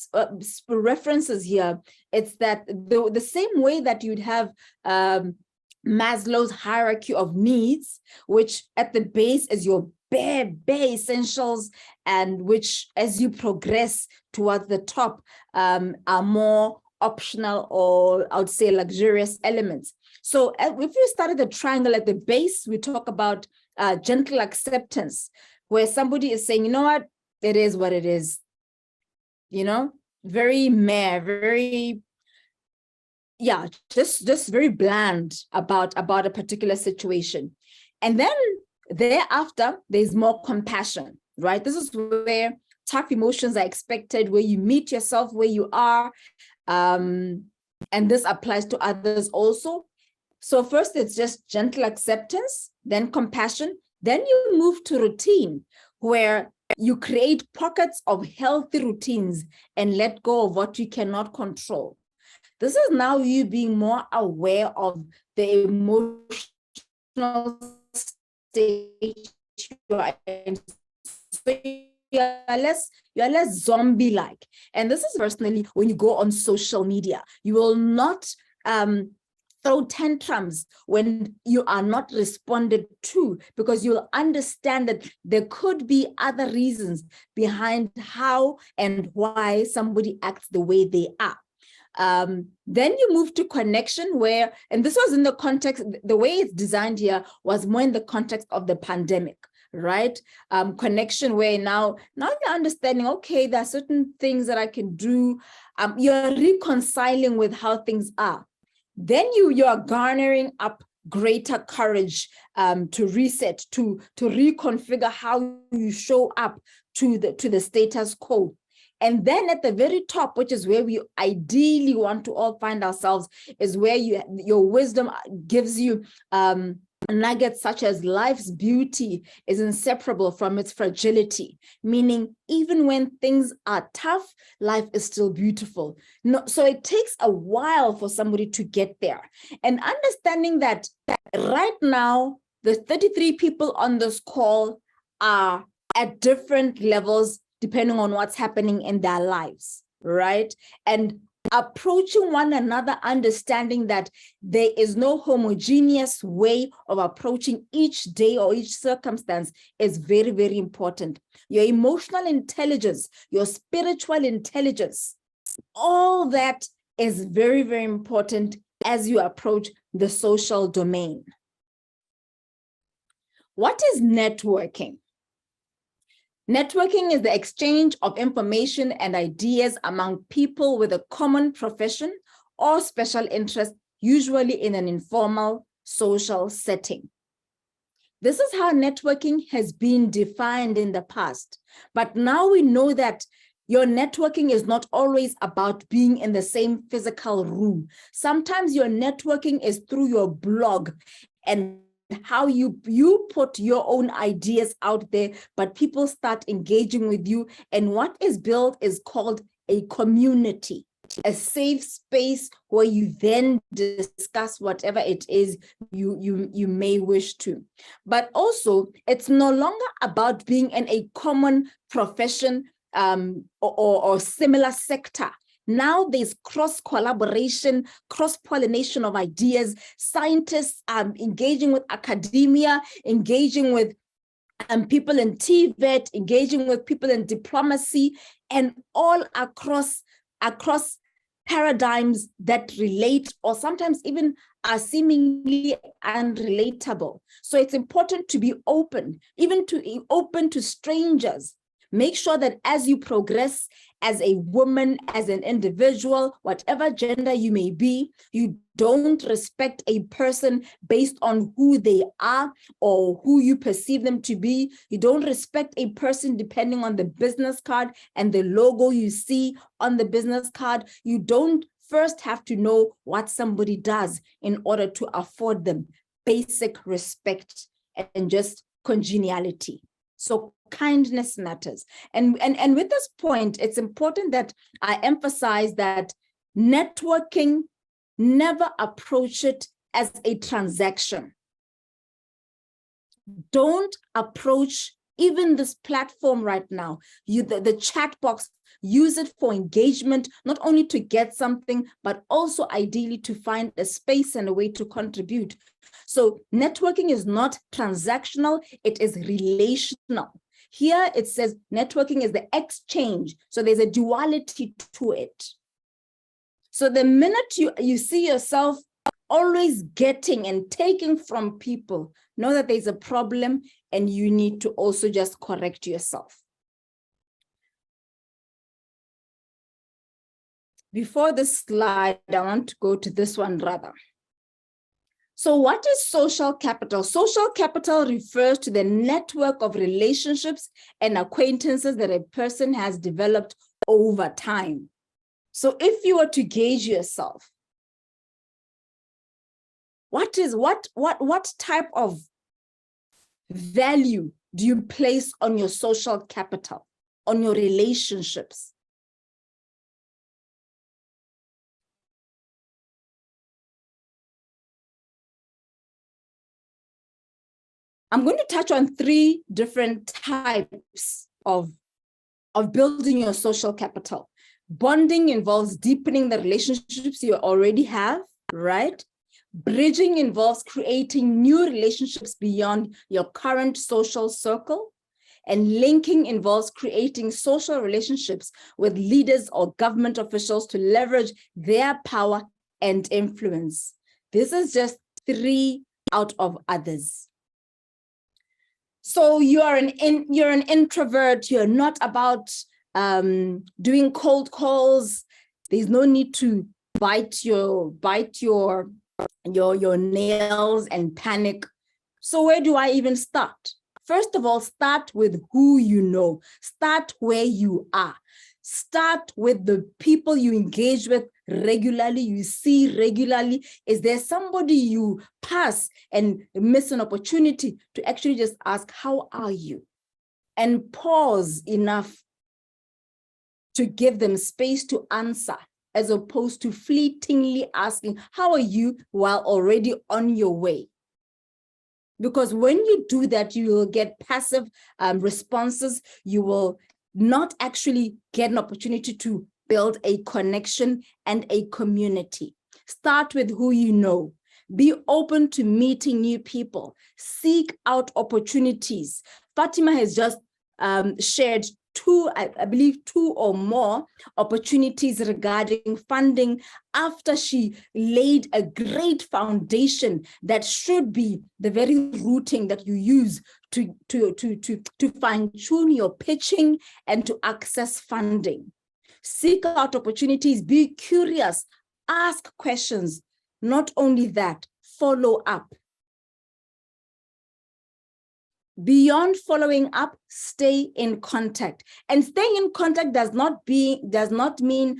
references here, it's that the same way that you'd have Maslow's hierarchy of needs, which at the base is your bare essentials, and which as you progress towards the top are more optional, or I would say luxurious elements. So if we started the triangle at the base, we talk about gentle acceptance, where somebody is saying, you know what, it is what it is, you know, very very, yeah, just very bland about a particular situation. And then thereafter, there's more compassion, right? This is where tough emotions are expected, where you meet yourself where you are. And this applies to others also. So first, it's just gentle acceptance, then compassion, then you move to routine, where you create pockets of healthy routines and let go of what you cannot control. This is now you being more aware of the emotional state you are in. So you're less zombie-like. And this is personally when you go on social media, you will not throw tantrums when you are not responded to, because you'll understand that there could be other reasons behind how and why somebody acts the way they are. Then you move to connection where, and this was in the context, the way it's designed here was more in the context of the pandemic, right? Connection where now you're understanding, okay, there are certain things that I can do. You're reconciling with how things are. Then you are garnering up greater courage to reset, to reconfigure how you show up to the status quo. And then at the very top, which is where we ideally want to all find ourselves, is where your wisdom gives you nuggets such as life's beauty is inseparable from its fragility, meaning even when things are tough, life is still beautiful. No, so it takes a while for somebody to get there. And understanding that right now, the 33 people on this call are at different levels depending on what's happening in their lives, right? And approaching one another, understanding that there is no homogeneous way of approaching each day or each circumstance is very, very important. Your emotional intelligence, your spiritual intelligence, all that is very, very important as you approach the social domain. What is networking? Networking is the exchange of information and ideas among people with a common profession or special interest, usually in an informal social setting. This is how networking has been defined in the past. But now we know that your networking is not always about being in the same physical room. Sometimes your networking is through your blog and how you put your own ideas out there, but people start engaging with you. And what is built is called a community, a safe space where you then discuss whatever it is you may wish to. But also, it's no longer about being in a common profession or similar sector. Now there's cross-collaboration, cross-pollination of ideas, scientists engaging with academia, engaging with people in TVET, engaging with people in diplomacy, and all across paradigms that relate or sometimes even are seemingly unrelatable. So it's important to be open, even to open to strangers. Make sure that as you progress as a woman, as an individual, whatever gender you may be, you don't respect a person based on who they are or who you perceive them to be. You don't respect a person depending on the business card and the logo you see on the business card. You don't first have to know what somebody does in order to afford them basic respect and just congeniality. So kindness matters. And with this point, it's important that I emphasize that networking, never approach it as a transaction. Don't approach even this platform right now, the chat box, use it for engagement, not only to get something, but also ideally to find a space and a way to contribute. So networking is not transactional, it is relational. Here it says networking is the exchange. So there's a duality to it. So the minute you see yourself always getting and taking from people, know that there's a problem and you need to also just correct yourself. Before this slide, I want to go to this one rather. So what is social capital? Social capital refers to the network of relationships and acquaintances that a person has developed over time. So if you were to gauge yourself, what type of value do you place on your social capital, on your relationships? I'm going to touch on 3 different types of building your social capital. Bonding involves deepening the relationships you already have, right? Bridging involves creating new relationships beyond your current social circle. And linking involves creating social relationships with leaders or government officials to leverage their power and influence. This is just 3 out of others. So you're an introvert, you're not about doing cold calls. There's no need to bite your nails and panic. So where do I even start? First of all, start with who you know. Start where you are. Start with the people you engage with regularly, you see regularly. Is there somebody you pass and miss an opportunity to actually just ask, how are you? And pause enough to give them space to answer, as opposed to fleetingly asking, how are you, while already on your way? Because when you do that, you will get passive responses. You will not actually get an opportunity to build a connection and a community. Start with who you know. Be open to meeting new people. Seek out opportunities. Fatima has just shared I believe two or more opportunities regarding funding after she laid a great foundation that should be the very routing that you use to fine-tune your pitching and to access funding. Seek out opportunities, be curious, ask questions. Not only that, follow up. Beyond following up, stay in contact. And staying in contact does not mean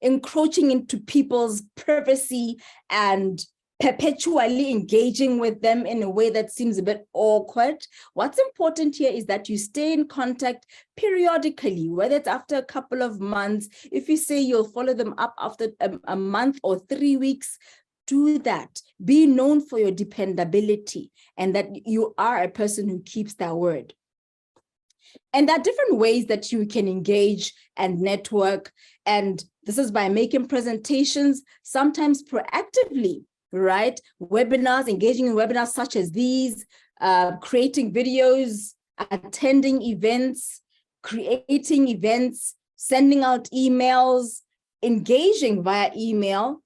encroaching into people's privacy and perpetually engaging with them in a way that seems a bit awkward. What's important here is that you stay in contact periodically, whether it's after a couple of months. If you say you'll follow them up after a month or 3 weeks, do that. Be known for your dependability and that you are a person who keeps their word. And there are different ways that you can engage and network. And this is by making presentations, sometimes proactively, right? Webinars, engaging in webinars such as these, creating videos, attending events, creating events, sending out emails, engaging via email,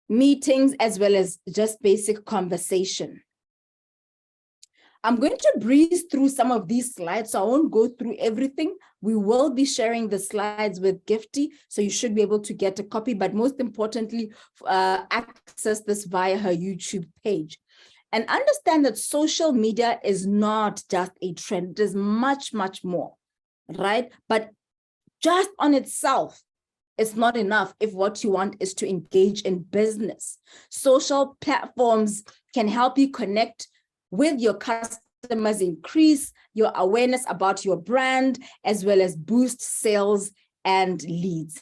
meetings, as well as just basic conversation. I'm going to breeze through some of these slides, so I won't go through everything. We will be sharing the slides with Gifty, so you should be able to get a copy, but most importantly, access this via her YouTube page. And understand that social media is not just a trend, it is much, much more, right? But just on itself, it's not enough if what you want is to engage in business. Social platforms can help you connect with your customers, increase your awareness about your brand, as well as boost sales and leads.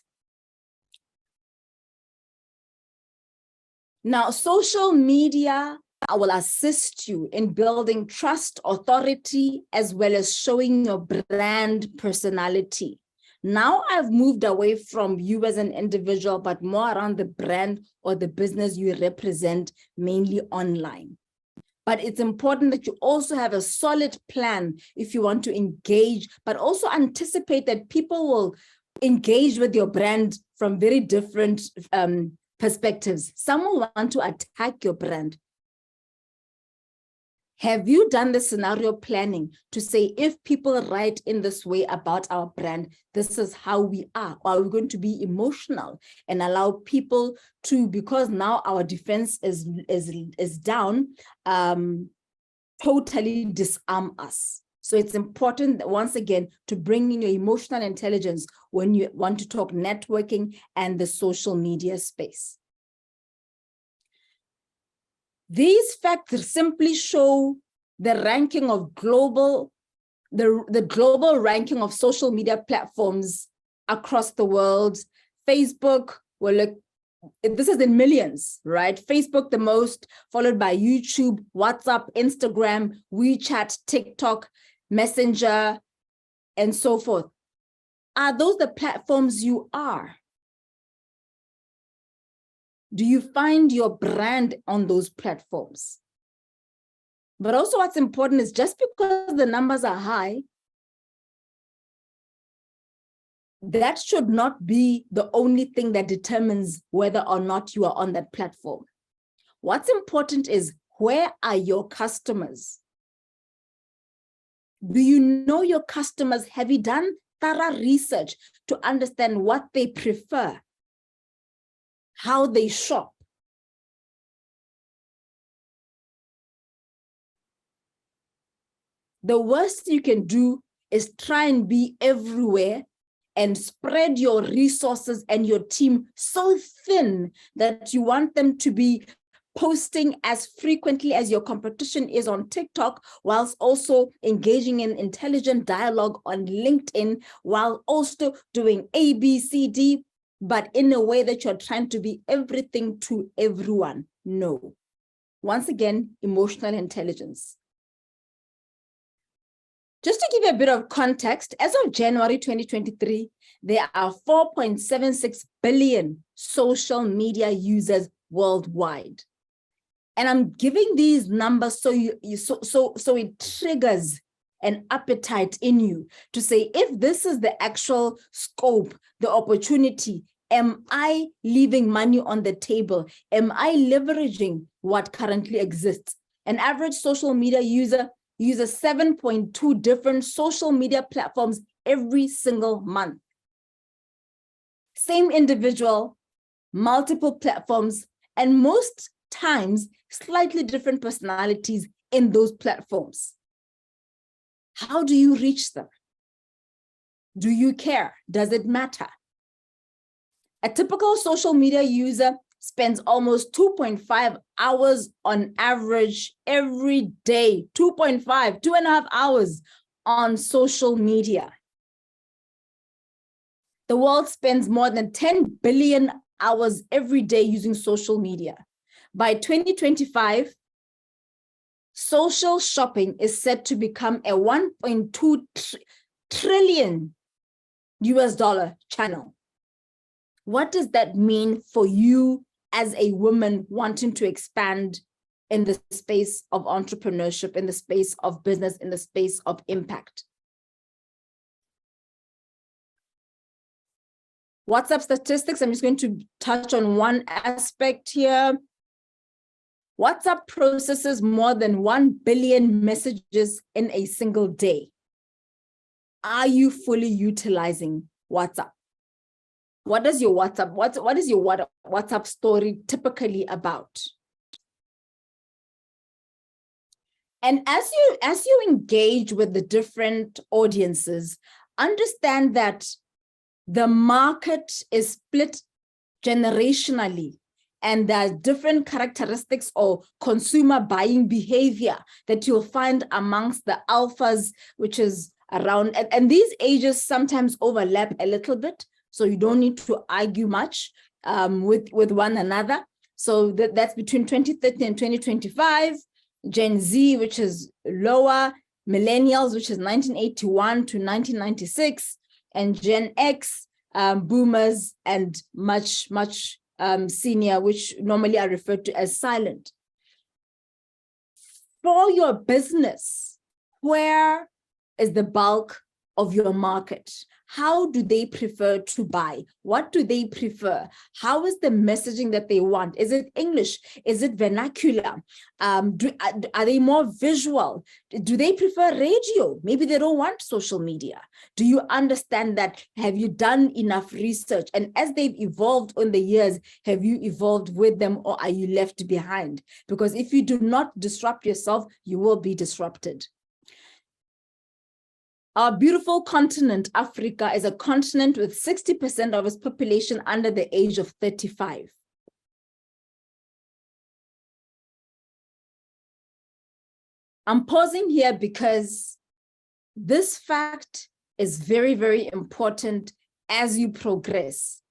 Now, social media will assist you in building trust, authority, as well as showing your brand personality. Now I've moved away from you as an individual, but more around the brand or the business you represent, mainly online. But it's important that you also have a solid plan if you want to engage, but also anticipate that people will engage with your brand from very different perspectives. Some will want to attack your brand. Have you done the scenario planning to say, if people write in this way about our brand, this is how we are? Or are we going to be emotional and allow people to, because now our defense is down, totally disarm us? So it's important that, once again, to bring in your emotional intelligence when you want to talk networking and the social media space. These factors simply show the ranking of the global ranking of social media platforms across the world. Facebook, well, this is in millions, right? Facebook the most, followed by YouTube, WhatsApp, Instagram, WeChat, TikTok, Messenger, and so forth. Are those the platforms you are? Do you find your brand on those platforms? But also what's important is just because the numbers are high, that should not be the only thing that determines whether or not you are on that platform. What's important is, where are your customers? Do you know your customers? Have you done thorough research to understand what they prefer, how they shop? The worst you can do is try and be everywhere and spread your resources and your team so thin that you want them to be posting as frequently as your competition is on TikTok, whilst also engaging in intelligent dialogue on LinkedIn, while also doing A, B, C, D, but in a way that you're trying to be everything to everyone. No. Once again, emotional intelligence. Just to give you a bit of context, as of January 2023, there are 4.76 billion social media users worldwide. And I'm giving these numbers so it triggers an appetite in you to say, if this is the actual scope, the opportunity, am I leaving money on the table? Am I leveraging what currently exists? An average social media user uses 7.2 different social media platforms every single month. Same individual, multiple platforms, and most times slightly different personalities in those platforms. How do you reach them? Do you care? Does it matter? A typical social media user spends almost 2.5 hours on average every day, 2.5 hours on social media. The world spends more than 10 billion hours every day using social media. By 2025, social shopping is set to become a 1.2 trillion US dollar channel. What does that mean for you as a woman wanting to expand in the space of entrepreneurship, in the space of business, in the space of impact? WhatsApp statistics, I'm just going to touch on one aspect here. WhatsApp processes more than 1 billion messages in a single day. Are you fully utilizing WhatsApp? What is your WhatsApp? What is your WhatsApp story typically about? And as you engage with the different audiences, understand that the market is split generationally, and there are different characteristics or consumer buying behavior that you'll find amongst the alphas, which is around, and these ages sometimes overlap a little bit, so you don't need to argue much with one another. So that's between 2030 and 2025, Gen Z, which is lower, millennials, which is 1981 to 1996, and Gen X, boomers, and much senior, which normally are referred to as silent. For your business, where is the bulk of your market? How do they prefer to buy? What do they prefer? How is the messaging that they want? Is it English? Is it vernacular? Are they more visual? Do they prefer radio? Maybe they don't want social media. Do you understand that? Have you done enough research? And as they've evolved in the years, have you evolved with them, or are you left behind? Because if you do not disrupt yourself, you will be disrupted. Our beautiful continent, Africa, is a continent with 60% of its population under the age of 35. I'm pausing here because this fact is very, very important as you progress.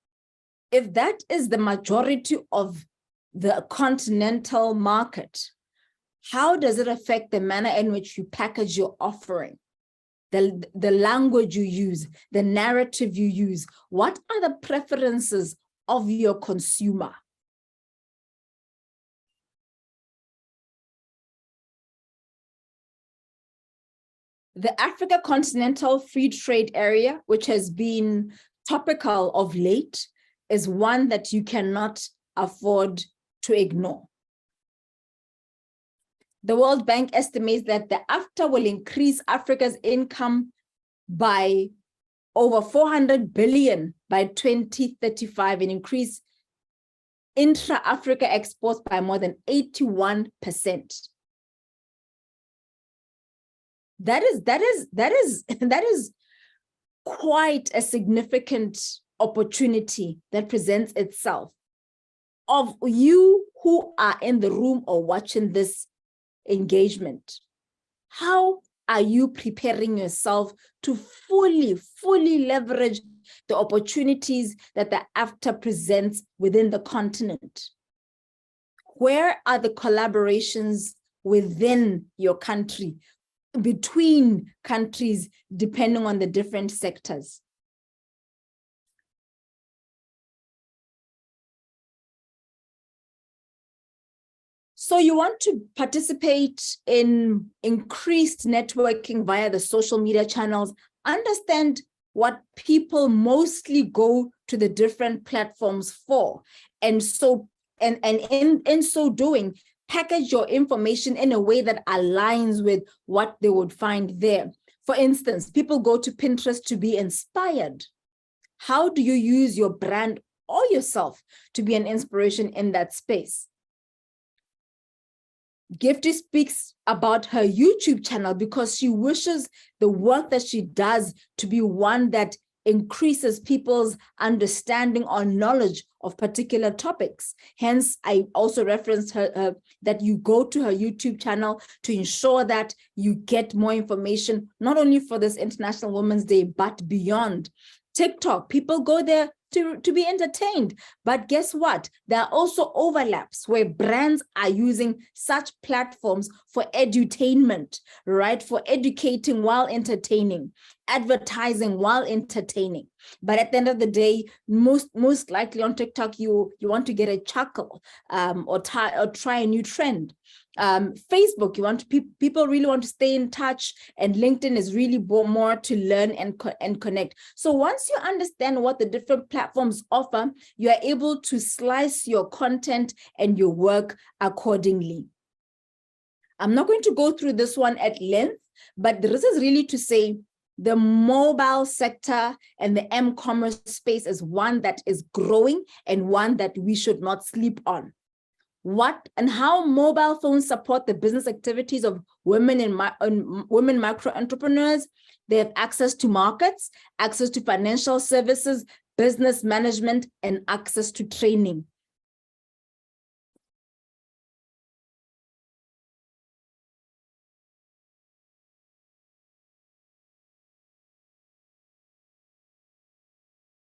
If that is the majority of the continental market, how does it affect the manner in which you package your offering? The language you use, the narrative you use? What are the preferences of your consumer? The Africa Continental Free Trade Area, which has been topical of late, is one that you cannot afford to ignore. The World Bank estimates that the AfTA will increase Africa's income by over 400 billion by 2035 and increase intra-Africa exports by more than 81%. That is quite a significant opportunity that presents itself of you who are in the room or watching this engagement. How are you preparing yourself to fully leverage the opportunities that the AfTA presents within the continent? Where are the collaborations within your country, between countries, depending on the different sectors? So you want to participate in increased networking via the social media channels, understand what people mostly go to the different platforms for. And so, and in so doing, package your information in a way that aligns with what they would find there. For instance, people go to Pinterest to be inspired. How do you use your brand or yourself to be an inspiration in that space? Gifty speaks about her YouTube channel because she wishes the work that she does to be one that increases people's understanding or knowledge of particular topics. Hence, I also referenced her that you go to her YouTube channel to ensure that you get more information, not only for this International Women's Day, but beyond. TikTok, people go there to be entertained. But guess what? There are also overlaps where brands are using such platforms for edutainment, right? For educating while entertaining, advertising while entertaining. But at the end of the day, most likely on TikTok, you want to get a chuckle or try a new trend. Facebook, people really want to stay in touch, and LinkedIn is really more to learn and connect. So once you understand what the different platforms offer, you are able to slice your content and your work accordingly. I'm not going to go through this one at length, but this is really to say the mobile sector and the m-commerce space is one that is growing and one that we should not sleep on. What and how mobile phones support the business activities of women women micro entrepreneurs. They have access to markets, access to financial services, business management, and access to training.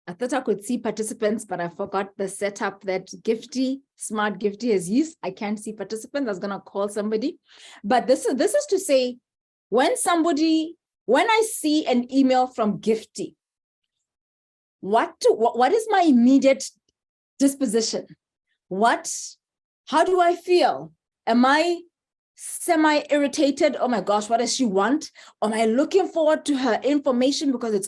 I thought I could see participants, but I forgot the setup that Smart Gifty has used. I can't see participants. I was going to call somebody. But this is to say, when I see an email from Gifty, what is my immediate disposition? How do I feel? Am I semi-irritated? Oh my gosh, what does she want? Am I looking forward to her information because it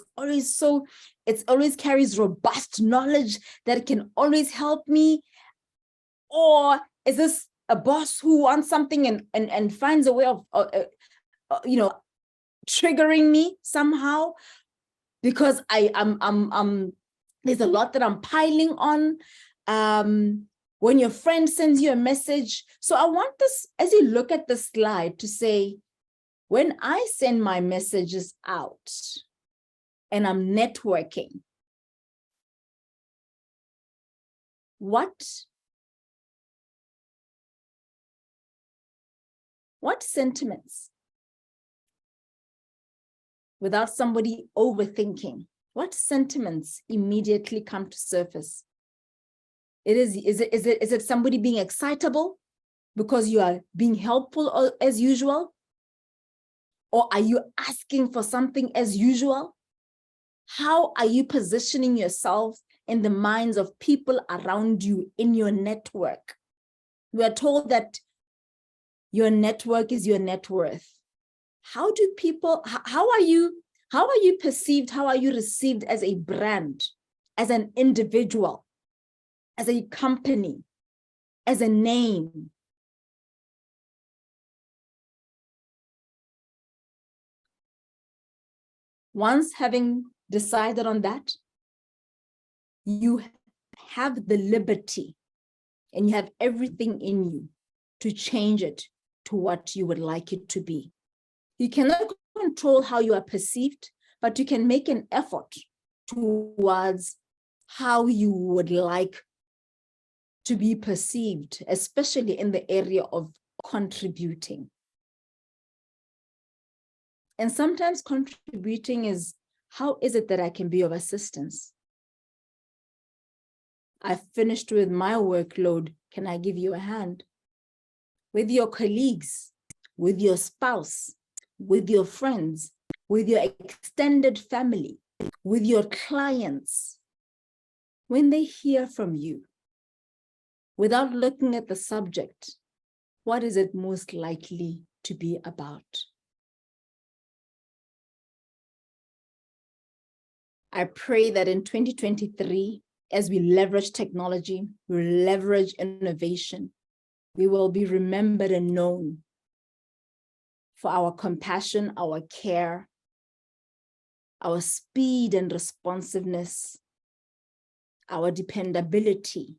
always carries robust knowledge that can always help me? Or is this a boss who wants something and finds a way of triggering me somehow because there's a lot that I'm piling on? When your friend sends you a message. So I want this, as you look at the slide, to say, when I send my messages out and I'm networking, what sentiments without somebody overthinking, what sentiments immediately come to surface? Is it somebody being excitable because you are being helpful as usual? Or are you asking for something as usual? How are you positioning yourself in the minds of people around you in your network? We are told that your network is your net worth. How do people, how are you perceived? How are you received as a brand, as an individual, as a company, as a name? Once having decided on that, you have the liberty and you have everything in you to change it to what you would like it to be. You cannot control how you are perceived, but you can make an effort towards how you would like to be perceived, especially in the area of contributing. And sometimes contributing is, how is it that I can be of assistance? I finished with my workload. Can I give you a hand? With your colleagues, with your spouse, with your friends, with your extended family, with your clients. When they hear from you, without looking at the subject, what is it most likely to be about? I pray that in 2023, as we leverage technology, we leverage innovation, we will be remembered and known for our compassion, our care, our speed and responsiveness, our dependability,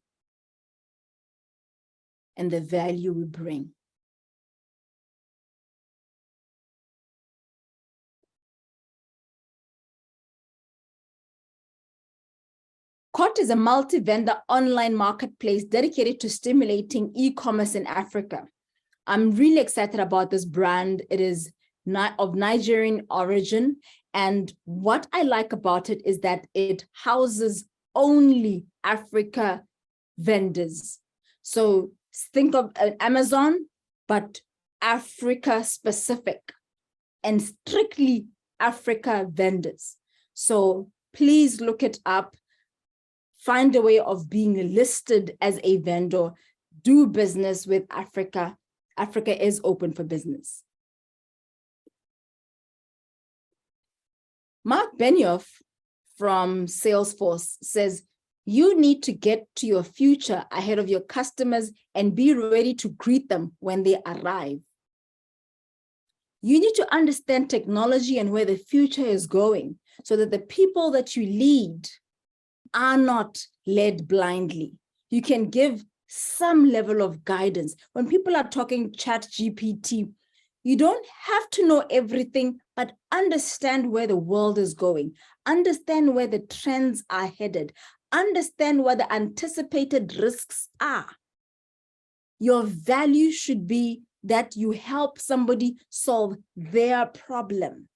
and the value we bring. COT is a multi-vendor online marketplace dedicated to stimulating e-commerce in Africa. I'm really excited about this brand. It is of Nigerian origin. And what I like about it is that it houses only Africa vendors. So think of Amazon, but Africa specific and strictly Africa vendors. So please look it up. Find a way of being listed as a vendor. Do business with Africa. Africa is open for business. Mark Benioff from Salesforce says, you need to get to your future ahead of your customers and be ready to greet them when they arrive. You need to understand technology and where the future is going so that the people that you lead are not led blindly. You can give some level of guidance. When people are talking ChatGPT, you don't have to know everything, but understand where the world is going, understand where the trends are headed, understand what the anticipated risks are. Your value should be that you help somebody solve their problem.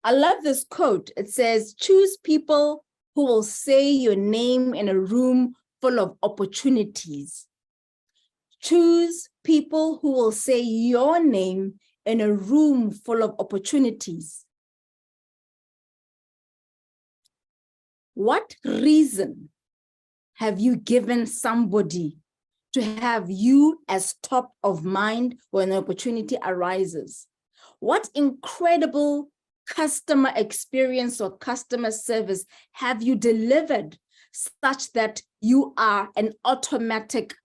I love this quote. It says, choose people who will say your name in a room full of opportunities. Choose people who will say your name in a room full of opportunities. What reason have you given somebody to have you as top of mind when an opportunity arises? What incredible customer experience or customer service have you delivered such that you are an automatic,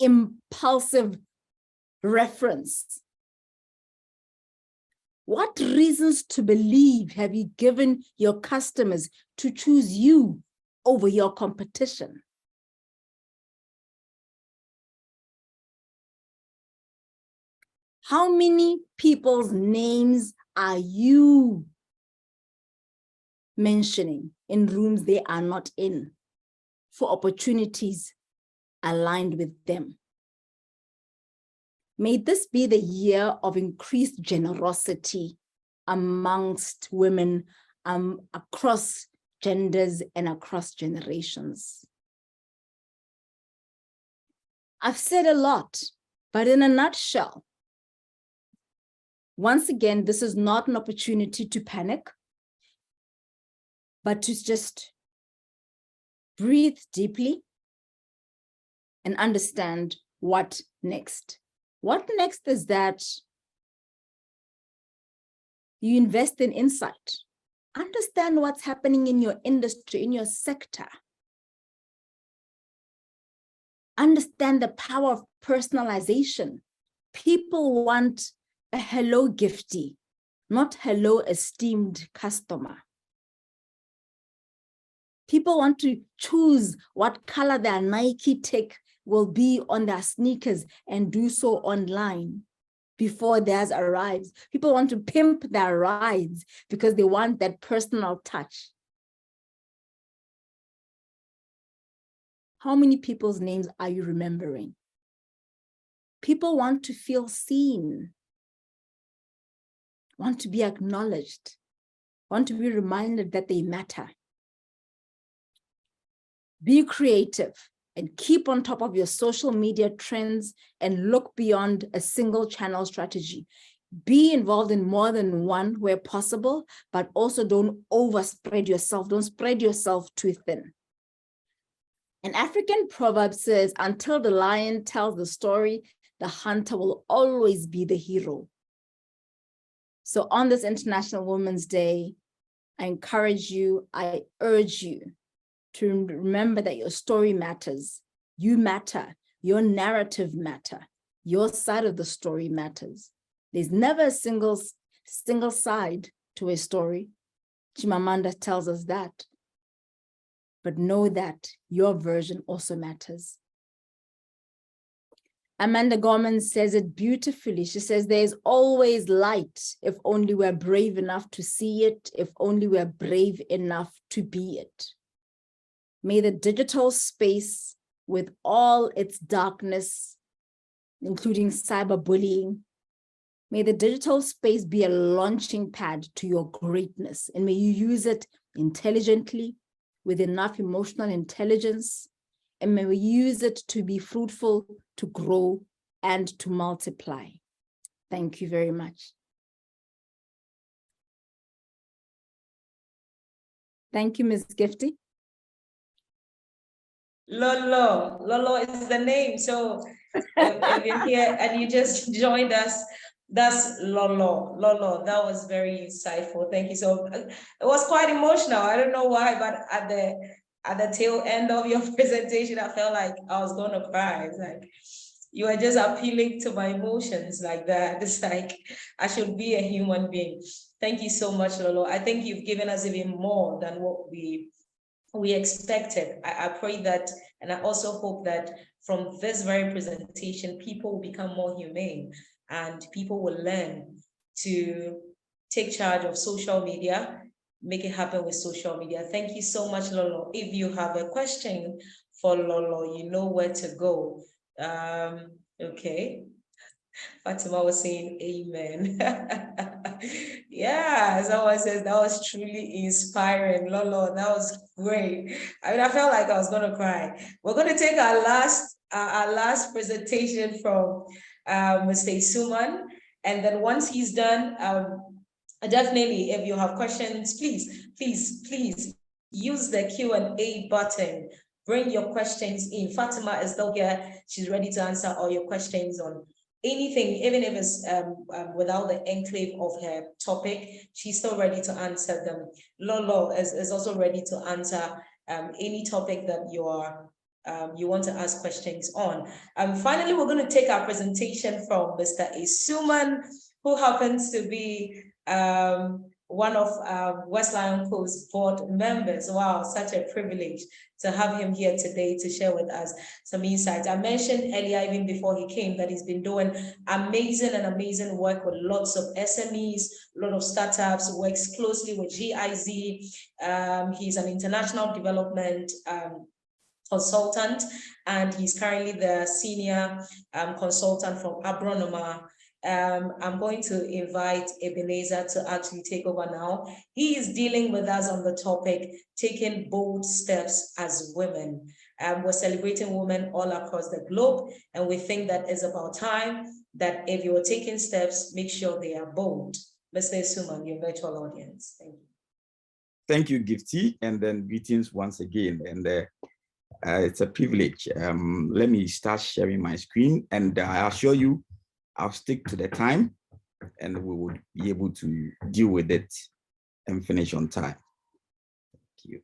impulsive reference? What reasons to believe have you given your customers to choose you over your competition? How many people's names are you mentioning in rooms they are not in for opportunities aligned with them? May this be the year of increased generosity amongst women across genders and across generations. I've said a lot, but in a nutshell, once again, this is not an opportunity to panic, but to just breathe deeply and understand what next. What next is that you invest in insight. Understand what's happening in your industry, in your sector. Understand the power of personalization. People want a hello gifty, not hello esteemed customer. People want to choose what color their Nike tick will be on their sneakers and do so online before theirs arrives. People want to pimp their rides because they want that personal touch. How many people's names are you remembering? People want to feel seen, want to be acknowledged, want to be reminded that they matter. Be creative and keep on top of your social media trends and look beyond a single channel strategy. Be involved in more than one where possible, but also don't overspread yourself. Don't spread yourself too thin. An African proverb says, until the lion tells the story, the hunter will always be the hero. So on this International Women's Day, I encourage you, I urge you to remember that your story matters. You matter. Your narrative matter. Your side of the story matters. There's never a single side to a story. Chimamanda tells us that. But know that your version also matters. Amanda Gorman says it beautifully. She says, there's always light if only we're brave enough to see it, if only we're brave enough to be it. May the digital space with all its darkness, including cyberbullying, may the digital space be a launching pad to your greatness, and may you use it intelligently, with enough emotional intelligence, and may we use it to be fruitful, to grow, and to multiply. Thank you very much. Thank you, Ms. Gifty. Lolo is the name. So if you're here and you just joined us, that's Lolo. That was very insightful. Thank you. So it was quite emotional. I don't know why, but at the tail end of your presentation, I felt like I was going to cry. It's like you are just appealing to my emotions like that. It's like I should be a human being. Thank you so much, Lolo. I think you've given us even more than what we expected. I pray that, and I also hope that from this very presentation, people will become more humane and people will learn to take charge of social media, make it happen with social media. Thank you so much, Lolo. If you have a question for Lolo, you know where to go. Okay. Fatima was saying amen. Yeah, someone says that was truly inspiring. Lolo, that was great. I mean, I felt like I was gonna cry. We're gonna take our last presentation from Mr. Suman, and then once he's done, definitely if you have questions, please use the Q&A button. Bring your questions in. Fatima is still here. She's ready to answer all your questions on anything, even if it's without the enclave of her topic, she's still ready to answer them. Lolo is also ready to answer any topic that you want to ask questions on. Finally, we're going to take our presentation from Mr. Isuman, who happens to be one of West Lion Co's board members. Wow, such a privilege to have him here today to share with us some insights. I mentioned earlier, even before he came, that he's been doing amazing work with lots of SMEs, a lot of startups, works closely with GIZ. He's an international development consultant, and he's currently the senior consultant from Abronoma. I'm going to invite Ebenezer to actually take over now. He is dealing with us on the topic, taking bold steps as women. We're celebrating women all across the globe, and we think that it's about time that if you're taking steps, make sure they are bold. Mr. Suman, your virtual audience. Thank you. Thank you, Gifty, and then greetings once again. And it's a privilege. Let me start sharing my screen, and I assure you, I'll stick to the time, and we will be able to deal with it and finish on time. Thank you.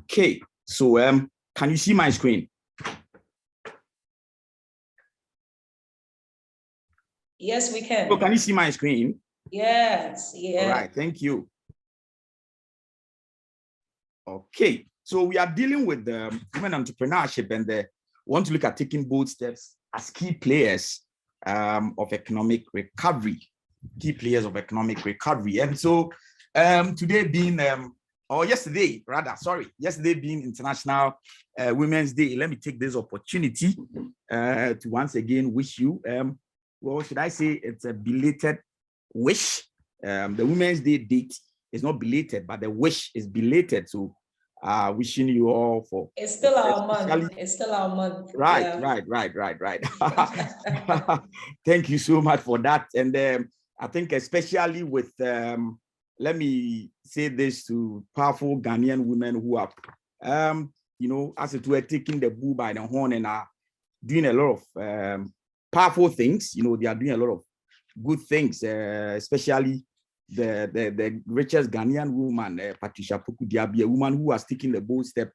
Okay, so can you see my screen? Yes, we can. So can you see my screen? Yes, yeah. All right, thank you. Okay, so we are dealing with the women entrepreneurship, and want to look at taking bold steps as key players of economic recovery. Key players of economic recovery. And so today being, or yesterday being International Women's Day, let me take this opportunity to once again wish you, well, should I say it's a belated wish. The Women's Day date is not belated, but the wish is belated. So wishing you all for. It's still our month. It's still our month. Right, yeah. right. Thank you so much for that. And I think especially with, let me say this to powerful Ghanaian women who are, you know, as it were, taking the bull by the horn and are doing a lot of powerful things. You know, they are doing a lot of good things, especially the richest Ghanaian woman, Patricia Poku-Diaby, a woman who has taken the bold step,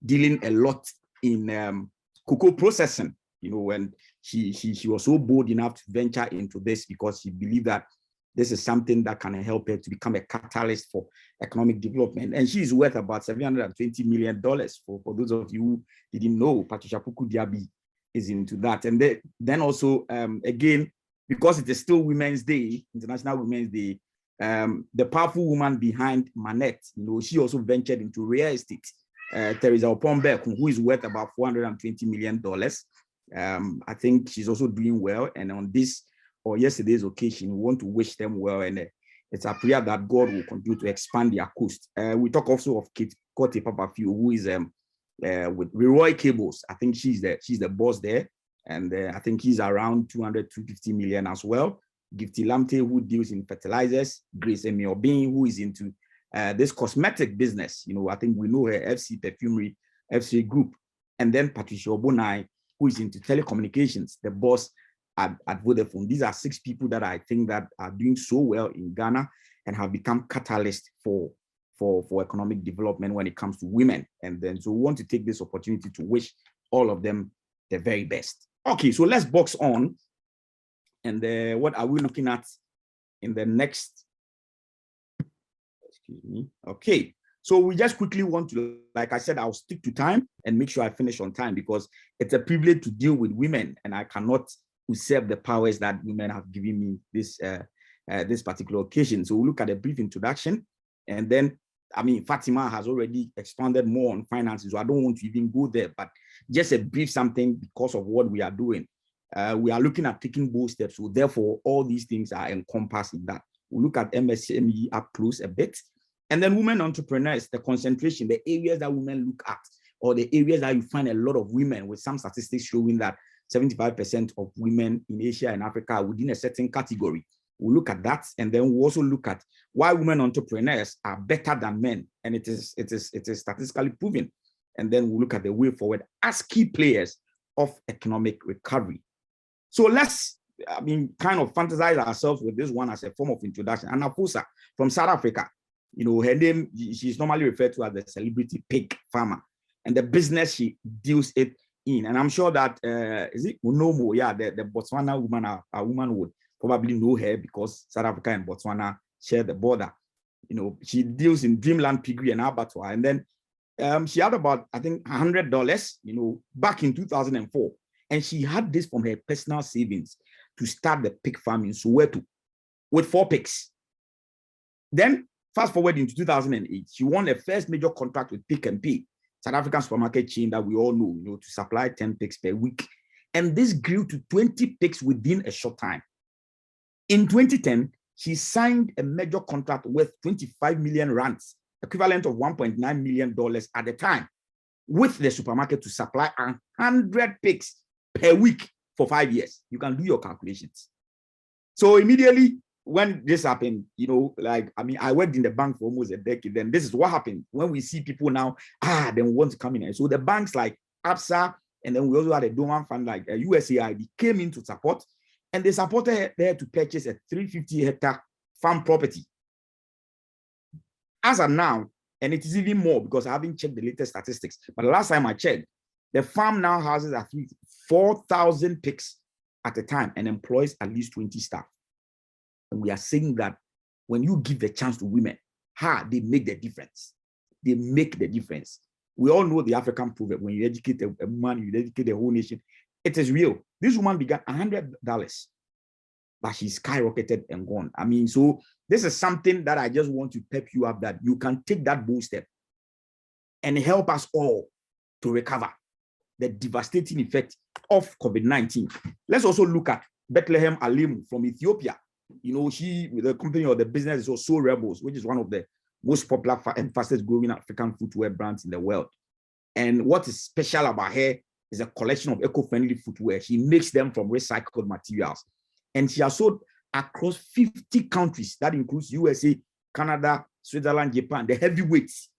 dealing a lot in cocoa processing, you know, and she was so bold enough to venture into this because she believed that this is something that can help her to become a catalyst for economic development. And she is worth about $720 million. For those of you who didn't know, Patricia Poku-Diaby is into that. And then also, again, because it is still Women's Day, International Women's Day, the powerful woman behind Manette, you know, she also ventured into real estate. Teresa Opombe, who is worth about $420 million. I think she's also doing well. And on this or yesterday's occasion, we want to wish them well. And it's a prayer that God will continue to expand their coast. We talk also of Kate Papafio, who is with Leroy Cables. I think she's the boss there. And I think he's around 250 million as well. Gifty Lamte, who deals in fertilizers. Grace Emiobin, who is into this cosmetic business. You know, I think we know her, FC Perfumery, FC Group. And then Patricia Obonai, who is into telecommunications, the boss at Vodafone. These are 6 people that I think that are doing so well in Ghana and have become catalysts for economic development when it comes to women. And then so we want to take this opportunity to wish all of them the very best. Okay, so let's box on. And what are we looking at in the next? Excuse me. Okay, so we just quickly want to, like I said, I'll stick to time and make sure I finish on time because it's a privilege to deal with women, and I cannot usurp the powers that women have given me this particular occasion. So we'll look at a brief introduction, and then, I mean, Fatima has already expanded more on finances, so I don't want to even go there, but just a brief something because of what we are doing. We are looking at taking bold steps, so therefore all these things are encompassed in that. We'll look at MSME up close a bit, and then women entrepreneurs, the concentration, the areas that women look at, or the areas that you find a lot of women, with some statistics showing that 75% of women in Asia and Africa are within a certain category. We'll look at that, and then we'll also look at why women entrepreneurs are better than men, and it is statistically proven. And then we'll look at the way forward as key players of economic recovery. So let's, I mean, kind of fantasize ourselves with this one as a form of introduction. Anna Pusa from South Africa, you know, her name, she's normally referred to as the celebrity pig farmer, and the business she deals it in. And I'm sure that, is it Unomo? Yeah, the Botswana woman, a woman would probably know her because South Africa and Botswana share the border. You know, she deals in Dreamland Piggery and Abattoir. And then she had about, I think, $100, you know, back in 2004. And she had this from her personal savings to start the pig farm in Soweto with 4 pigs. Then Fast forward into 2008, she won the first major contract with Pick and Pay, South African supermarket chain that we all know, to supply 10 picks per week. And this grew to 20 picks within a short time. In 2010, she signed a major contract worth 25 million rands, equivalent of $1.9 million at the time, with the supermarket to supply 100 picks per week for 5 years. You can do your calculations. So immediately when this happened, I worked in the bank for almost a decade. Then this is what happened when we see people now, they want to come in. And so the banks like ABSA, and then we also had a dormant fund like USAID came in to support, and they supported her to purchase a 350-hectare farm property. As of now, and it is even more because I haven't checked the latest statistics, but the last time I checked, the farm now houses at least 4,000 pigs at a time and employs at least 20 staff. And we are saying that when you give the chance to women, they make the difference. They make the difference. We all know the African proverb, when you educate a woman, you educate the whole nation. It is real. This woman began $100, but she skyrocketed and gone. So this is something that I just want to pep you up, that you can take that bold step and help us all to recover the devastating effect of COVID-19. Let's also look at Bethlehem Alimu from Ethiopia. She, with the company or the business, is also Rebels, which is one of the most popular and fastest growing African footwear brands in the world. And what is special about her is a collection of eco-friendly footwear. She makes them from recycled materials. And she has sold across 50 countries. That includes USA, Canada, Switzerland, Japan, the heavyweights.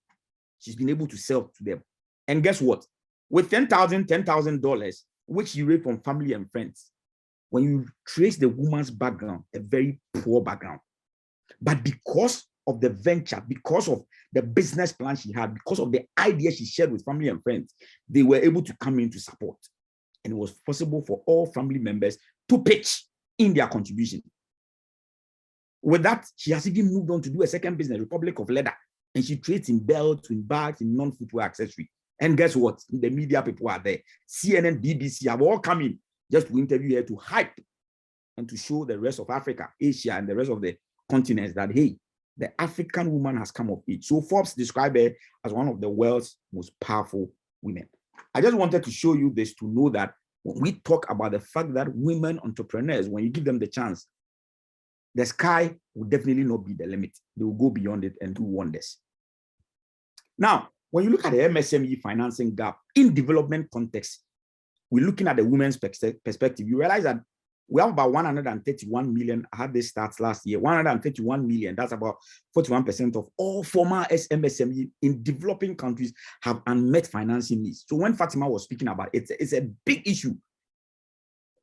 She's been able to sell to them. And guess what? With $10,000, which she raised from family and friends, when you trace the woman's background, a very poor background, but because of the venture, because of the business plan she had, because of the idea she shared with family and friends, they were able to come in to support. And it was possible for all family members to pitch in their contribution. With that, she has even moved on to do a second business, Republic of Leather, and she trades in belts, in bags, in non-footwear accessory. And guess what? The media people are there. CNN, BBC have all come in just to interview her, to hype and to show the rest of Africa, Asia, and the rest of the continents that, hey, the African woman has come of age. So Forbes described her as one of the world's most powerful women. I just wanted to show you this to know that when we talk about the fact that women entrepreneurs, when you give them the chance, the sky will definitely not be the limit. They will go beyond it and do wonders. Now, when you look at the MSME financing gap in development context, we're looking at the women's perspective. You realize that we have about 131 million. I had this stats last year. 131 million. That's about 41% of all former MSME in developing countries have unmet financing needs. So when Fatima was speaking about it, it's a big issue.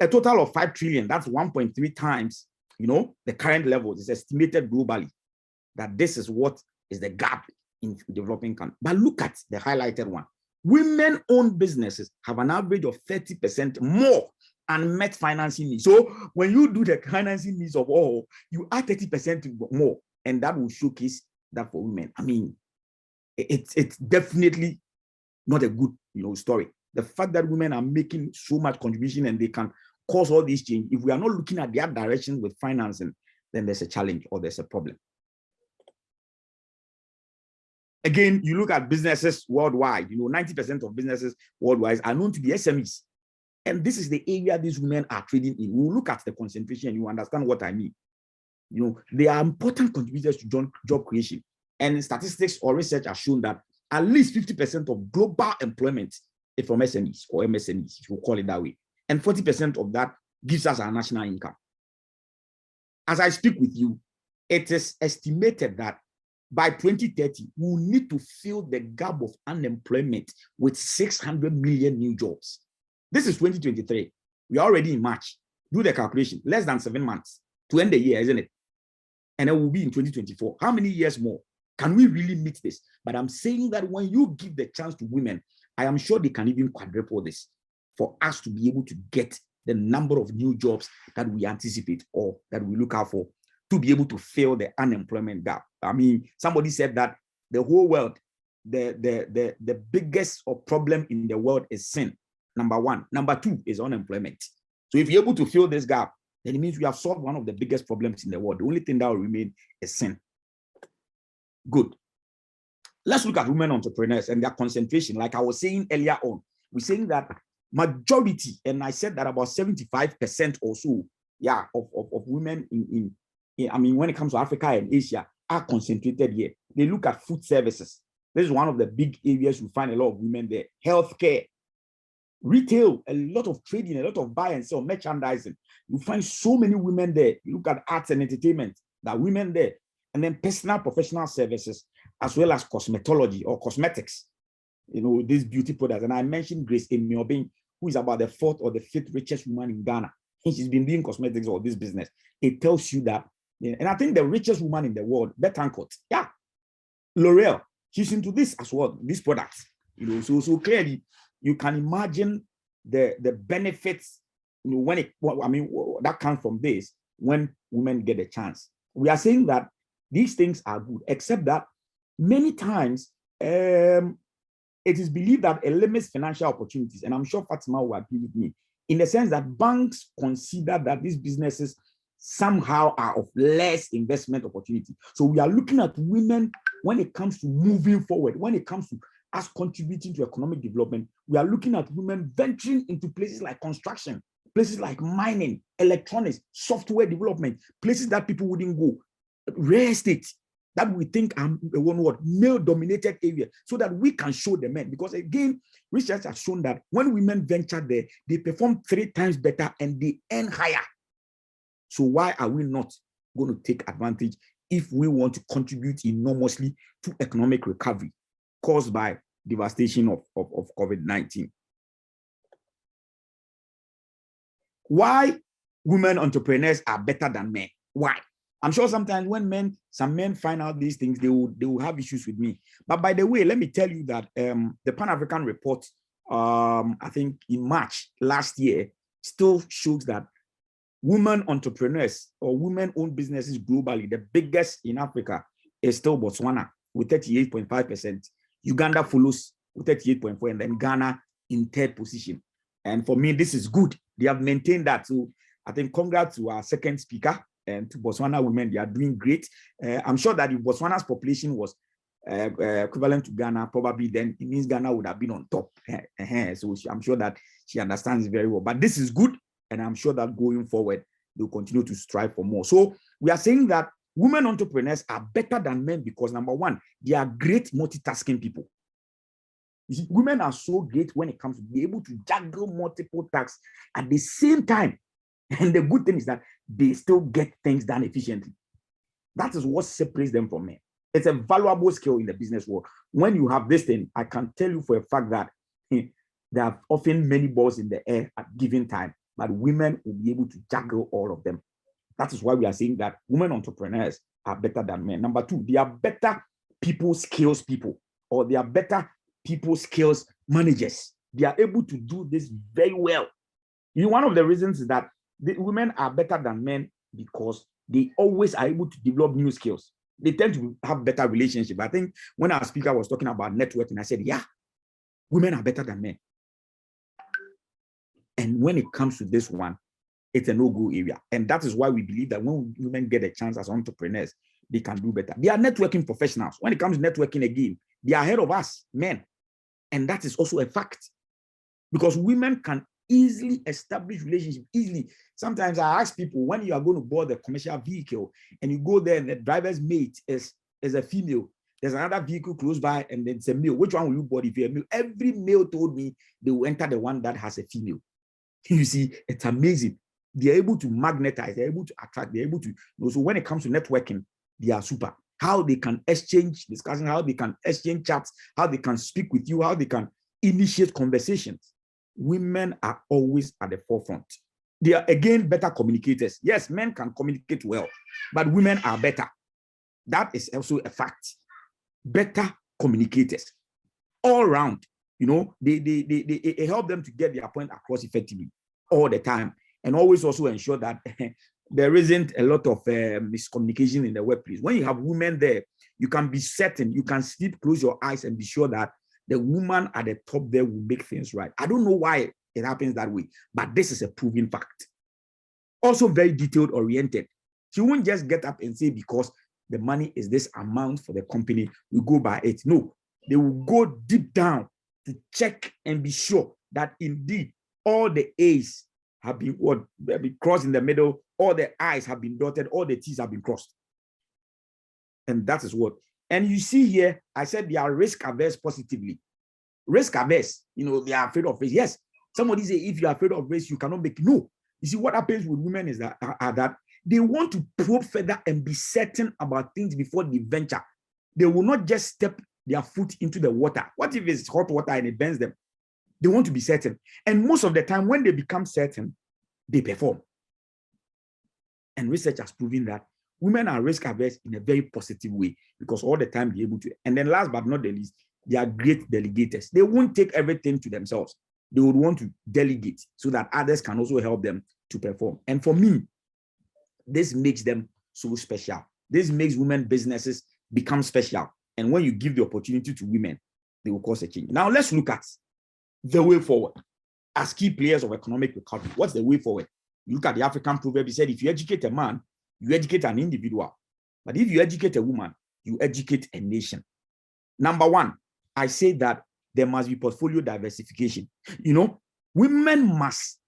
A total of 5 trillion. That's 1.3 times, the current levels. It's estimated globally that this is what is the gap in developing countries. But look at the highlighted one. Women-owned businesses have an average of 30% more unmet financing needs. So when you do the financing needs of all, you add 30% more, and that will showcase that for women. It's definitely not a good story. The fact that women are making so much contribution and they can cause all these change, if we are not looking at their direction with financing, then there's a challenge or there's a problem. Again, you look at businesses worldwide, 90% of businesses worldwide are known to be SMEs. And this is the area these women are trading in. We'll look at the concentration and you understand what I mean. They are important contributors to job creation. And statistics or research have shown that at least 50% of global employment is from SMEs or MSMEs, if you call it that way. And 40% of that gives us our national income. As I speak with you, it is estimated that by 2030, we'll need to fill the gap of unemployment with 600 million new jobs. This is 2023. We are already in March. Do the calculation. Less than 7 months to end the year, isn't it? And it will be in 2024. How many years more? Can we really meet this? But I'm saying that when you give the chance to women, I am sure they can even quadruple this for us to be able to get the number of new jobs that we anticipate or that we look out for to be able to fill the unemployment gap. Somebody said that the whole world, the biggest problem in the world is sin, number one. Number two is unemployment. So if you're able to fill this gap, then it means we have solved one of the biggest problems in the world. The only thing that will remain is sin. Good. Let's look at women entrepreneurs and their concentration. Like I was saying earlier on, we're saying that majority, and I said that about 75% or so, yeah, of women in I mean, when it comes to Africa and Asia, are concentrated here. They look at food services. This is one of the big areas you find a lot of women there. Healthcare, retail, a lot of trading, a lot of buy and sell, merchandising. You find so many women there. You look at arts and entertainment, there are women there. And then personal professional services, as well as cosmetology or cosmetics. You know, these beauty products. And I mentioned Grace Emiobing, who is about the 4th or the 5th richest woman in Ghana. And she's been doing cosmetics or this business. It tells you that, and I think the richest woman in the world, Betancourt, yeah, L'Oreal, she's into this as well, these products. You know, so clearly you can imagine the benefits, you know, when it, I mean, that comes from this, when women get a chance. We are saying that these things are good, except that many times it is believed that it limits financial opportunities. And I'm sure Fatima will agree with me, in the sense that banks consider that these businesses somehow are of less investment opportunity. So we are looking at women when it comes to moving forward, when it comes to us contributing to economic development. We are looking at women venturing into places like construction, places like mining, electronics, software development, places that people wouldn't go, real estate, that we think are one word, male-dominated area, so that we can show the men. Because again, research has shown that when women venture there, they perform 3 times better and they earn higher. So why are we not going to take advantage if we want to contribute enormously to economic recovery caused by devastation of COVID-19? Why women entrepreneurs are better than men? Why? I'm sure sometimes when some men find out these things, they will have issues with me. But by the way, let me tell you that the Pan-African report, I think in March last year, still shows that women entrepreneurs or women-owned businesses globally, the biggest in Africa is still Botswana with 38.5%. Uganda follows with 38.4%, and then Ghana in 3rd position. And for me, this is good. They have maintained that. So I think congrats to our second speaker and to Botswana women. They are doing great. I'm sure that if Botswana's population was equivalent to Ghana, probably then it means Ghana would have been on top. So I'm sure that she understands very well. But this is good. And I'm sure that going forward, they'll continue to strive for more. So we are saying that women entrepreneurs are better than men because, number one, they are great multitasking people. You see, women are so great when it comes to be able to juggle multiple tasks at the same time. And the good thing is that they still get things done efficiently. That is what separates them from men. It's a valuable skill in the business world. When you have this thing, I can tell you for a fact that there are often many balls in the air at given time, but women will be able to juggle all of them. That is why we are saying that women entrepreneurs are better than men. Number two, they are better people skills people, or they are better people skills managers. They are able to do this very well. You know, one of the reasons is that the women are better than men because they always are able to develop new skills. They tend to have better relationship. I think when our speaker was talking about networking, I said, yeah, women are better than men. And when it comes to this one, it's a no-go area. And that is why we believe that when women get a chance as entrepreneurs, they can do better. They are networking professionals. When it comes to networking again, they are ahead of us, men. And that is also a fact. Because women can easily establish relationships, easily. Sometimes I ask people, when you are going to board a commercial vehicle and you go there and the driver's mate is a female, there's another vehicle close by and it's a male. Which one will you board if you're a male? Every male told me they will enter the one that has a female. You see, it's amazing. They're able to magnetize, they're able to attract, they're able to, so when it comes to networking, they are super. How they can exchange discussion, how they can exchange chats, how they can speak with you, how they can initiate conversations. Women are always at the forefront. They are, again, better communicators. Yes, men can communicate well, but women are better. That is also a fact. Better communicators all around. You know, they help them to get their point across effectively all the time, and always also ensure that there isn't a lot of miscommunication in the workplace. When you have women there, you can be certain, you can sleep, close your eyes, and be sure that the woman at the top there will make things right. I don't know why it happens that way, but this is a proven fact. Also very detailed oriented. She won't just get up and say because the money is this amount for the company, we go by it. No, they will go deep down to check and be sure that indeed all the A's have been crossed in the middle, all the I's have been dotted, all the T's have been crossed. And that is what. And you see here, I said they are risk averse positively. Risk averse, they are afraid of risk. Yes, somebody say if you are afraid of risk, you cannot make. No. You see, what happens with women is that they want to probe further and be certain about things before they venture. They will not just step their foot into the water. What if it's hot water and it burns them? They want to be certain. And most of the time, when they become certain, they perform. And research has proven that women are risk averse in a very positive way because all the time they're able to. And then last but not the least, they are great delegators. They won't take everything to themselves. They would want to delegate so that others can also help them to perform. And for me, this makes them so special. This makes women businesses become special. And when you give the opportunity to women, they will cause a change. Now let's look at the way forward as key players of economic recovery. What's the way forward? You look at the African proverb. He said, if you educate a man, you educate an individual. But if you educate a woman, you educate a nation. Number one, I say that there must be portfolio diversification. Women must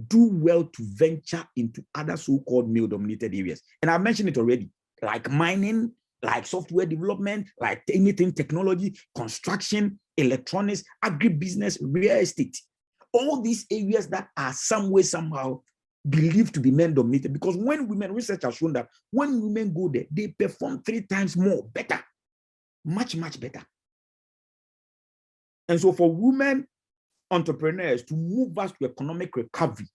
do well to venture into other so-called male-dominated areas. And I mentioned it already, like mining, like software development, like anything technology, construction, electronics, agribusiness, real estate. All these areas that are some way, somehow believed to be men-dominated. Because when women, research has shown that when women go there, they perform 3 times more, better, much, much better. And so for women entrepreneurs to move us to economic recovery,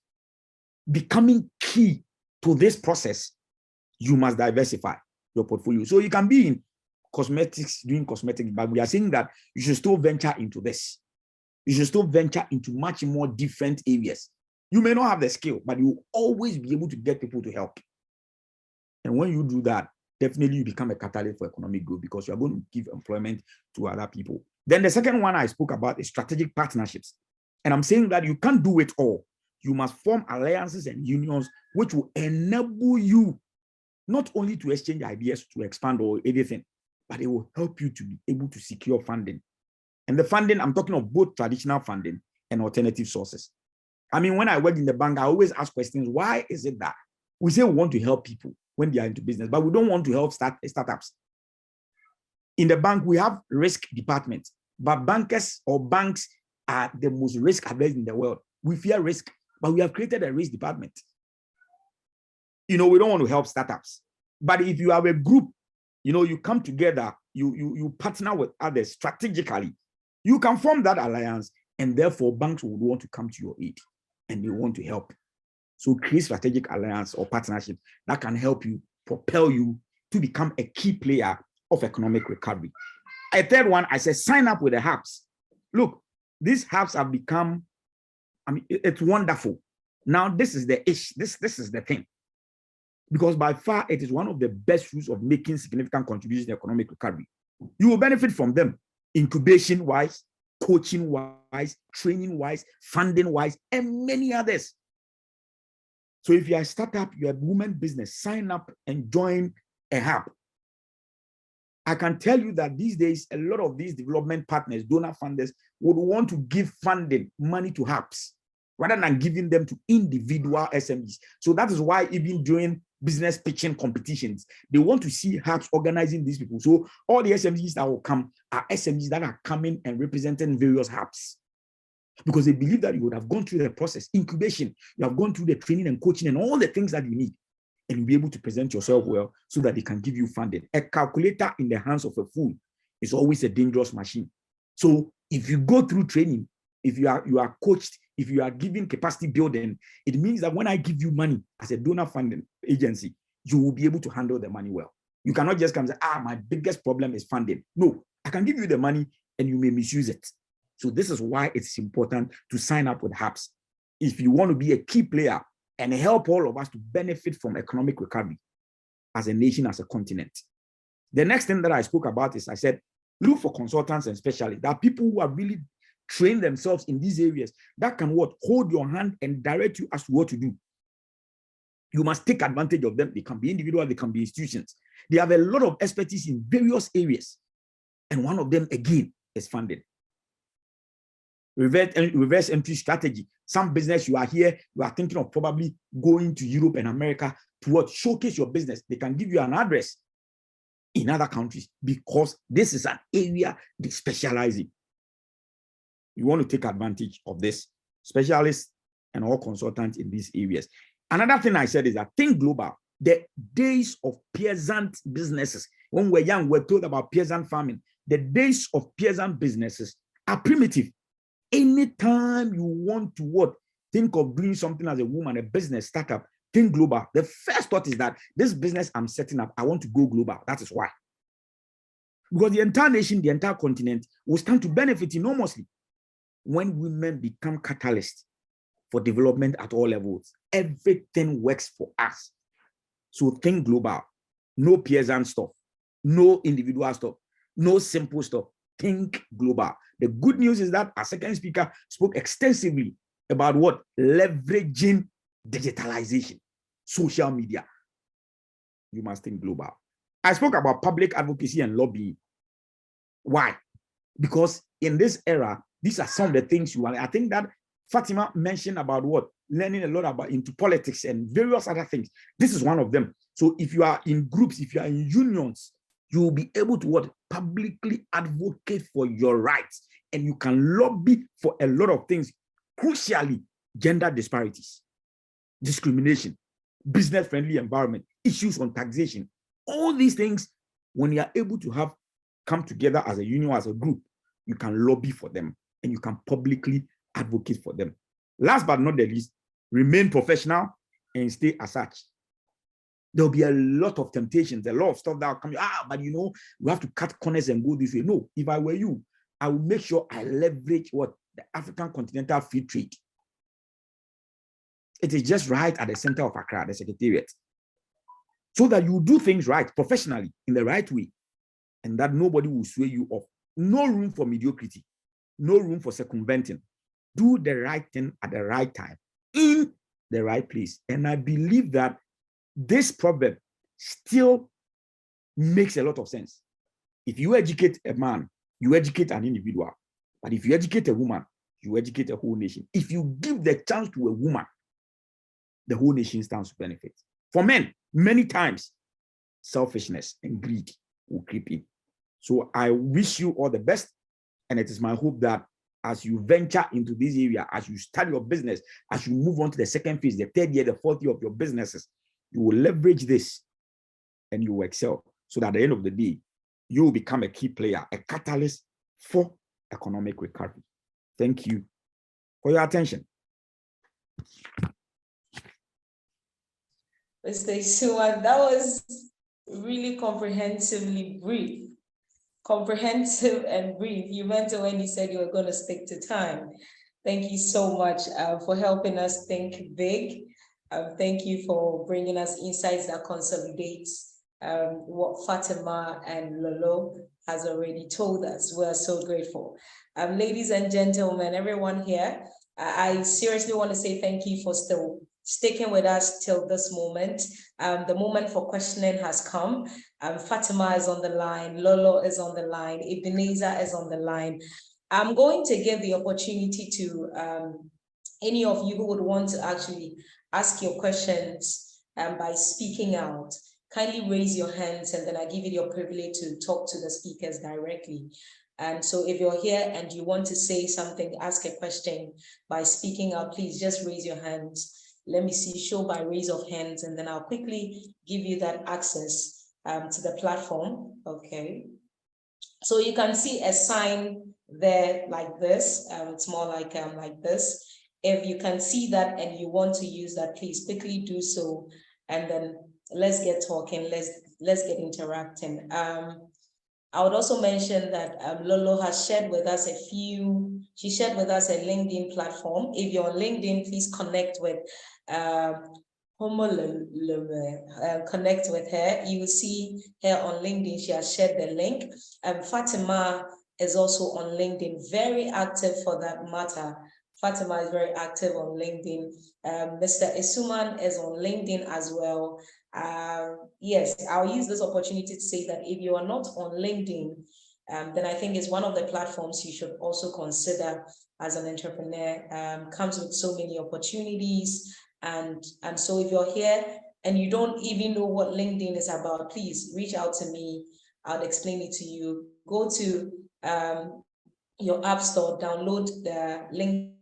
becoming key to this process, you must diversify your portfolio. So you can be in cosmetics, doing cosmetics, but we are saying that you should still venture into this. You should still venture into much more different areas. You may not have the skill, but you will always be able to get people to help. And when you do that, definitely you become a catalyst for economic growth because you are going to give employment to other people. Then the second one I spoke about is strategic partnerships. And I'm saying that you can't do it all. You must form alliances and unions which will enable you not only to exchange ideas, to expand or anything, but it will help you to be able to secure funding. And the funding, I'm talking of both traditional funding and alternative sources. I mean, when I work in the bank, I always ask questions. Why is it that we say we want to help people when they are into business, but we don't want to help startups? In the bank, we have risk departments, but bankers or banks are the most risk averse in the world. We fear risk, but we have created a risk department. We don't want to help startups. But if you have a group, you come together, you partner with others strategically, you can form that alliance, and therefore banks would want to come to your aid and they want to help. So create strategic alliance or partnership that can help you, propel you to become a key player of economic recovery. A third one, I said, sign up with the hubs. Look, these hubs have become, it's wonderful. Now, this is the ish. This is the thing. Because by far, it is one of the best routes of making significant contributions to economic recovery. You will benefit from them, incubation-wise, coaching-wise, training-wise, funding-wise, and many others. So if you are a startup, you are a woman business, sign up and join a hub. I can tell you that these days, a lot of these development partners, donor funders, would want to give funding money to hubs rather than giving them to individual SMEs. So that is why even during business pitching competitions, they want to see hubs organizing these people. So all the SMEs that will come are SMEs that are coming and representing various hubs, because they believe that you would have gone through the process, incubation, you have gone through the training and coaching and all the things that you need, and you'll be able to present yourself well so that they can give you funding. A calculator in the hands of a fool is always a dangerous machine. So if you go through training, if you are coached, if you are given capacity building, it means that when I give you money as a donor funding agency, you will be able to handle the money well. You cannot just come and say, my biggest problem is funding. No, I can give you the money and you may misuse it. So this is why it's important to sign up with hubs. If you want to be a key player and help all of us to benefit from economic recovery as a nation, as a continent. The next thing that I spoke about is I said, look for consultants and specialists. There are people who have really trained themselves in these areas that can hold your hand and direct you as to what to do. You must take advantage of them. They can be individuals, they can be institutions. They have a lot of expertise in various areas. And one of them, again, is funding. Reverse entry strategy. Some business, you are here, you are thinking of probably going to Europe and America to what? Showcase your business. They can give you an address in other countries because this is an area they specialize in. You want to take advantage of this, specialists and all consultants in these areas. Another thing I said is that think global. The days of peasant businesses, when we're young, we're told about peasant farming. The days of peasant businesses are primitive. Anytime you want to what? Think of doing something as a woman, a business startup, think global. The first thought is that this business I'm setting up, I want to go global. That is why. Because the entire nation, the entire continent will stand to benefit enormously when women become catalysts for development at all levels. Everything works for us. So think global. No peasant stuff, no individual stuff, no simple stuff. Think global. The good news is that our second speaker spoke extensively about what? Leveraging digitalization, social media. You must think global. I spoke about public advocacy and lobbying. Why? Because in this era, these are some of the things you want. I think that Fatima mentioned about what? Learning a lot about into politics and various other things. This is one of them. So if you are in groups, if you are in unions, you will be able to what? Publicly advocate for your rights. And you can lobby for a lot of things. Crucially, gender disparities, discrimination, business-friendly environment, issues on taxation. All these things, when you are able to have come together as a union, as a group, you can lobby for them and you can publicly advocate for them. Last but not the least, remain professional and stay as such. There'll be a lot of temptations, a lot of stuff that will come. But you know, we have to cut corners and go this way. No, if I were you, I would make sure I leverage what? The African Continental Free Trade. It is just right at the center of Accra, the Secretariat. So that you do things right, professionally, in the right way, and that nobody will sway you off. No room for mediocrity, no room for circumventing. Do the right thing at the right time, in the right place. And I believe that this proverb still makes a lot of sense. If you educate a man, you educate an individual. But if you educate a woman, you educate a whole nation. If you give the chance to a woman, the whole nation stands to benefit. For men, many times, selfishness and greed will creep in. So I wish you all the best. And it is my hope that as you venture into this area, as you start your business, as you move on to the second phase, the third year, the fourth year of your businesses, you will leverage this and you will excel. So that at the end of the day, you will become a key player, a catalyst for economic recovery. Thank you for your attention. Mr. Isuwa, that was really comprehensively brief. Comprehensive and brief. You meant it when you said you were going to stick to time. Thank you so much for helping us think big. Thank you for bringing us insights that consolidates what Fatima and Lolo has already told us. We're so grateful. Ladies and gentlemen, everyone here, I seriously want to say thank you for still sticking with us till this moment. The moment for questioning has come. Fatima is on the line, Lolo is on the line, Ebenezer is on the line. I'm going to give the opportunity to any of you who would want to actually ask your questions by speaking out. Kindly raise your hands and then I give you the privilege to talk to the speakers directly. And so if you're here and you want to say something, ask a question by speaking out, please just raise your hands. Let me see, show by raise of hands, and then I'll quickly give you that access to the platform. Okay. So you can see a sign there like this. It's more like this. If you can see that and you want to use that, please quickly do so. And then let's get talking. Let's get interacting. I would also mention that Lolo has shared with us she shared with us a LinkedIn platform. If you're on LinkedIn, please connect with connect with her. You will see her on LinkedIn. She has shared the link. Fatima is also on LinkedIn, very active for that matter. Fatima is very active on LinkedIn. Mr. Isuman is on LinkedIn as well. Yes, I'll use this opportunity to say that if you are not on LinkedIn, then I think it's one of the platforms you should also consider as an entrepreneur. Comes with so many opportunities. And so if you're here and you don't even know what LinkedIn is about, please reach out to me. I'll explain it to you. Go to your app store, download the LinkedIn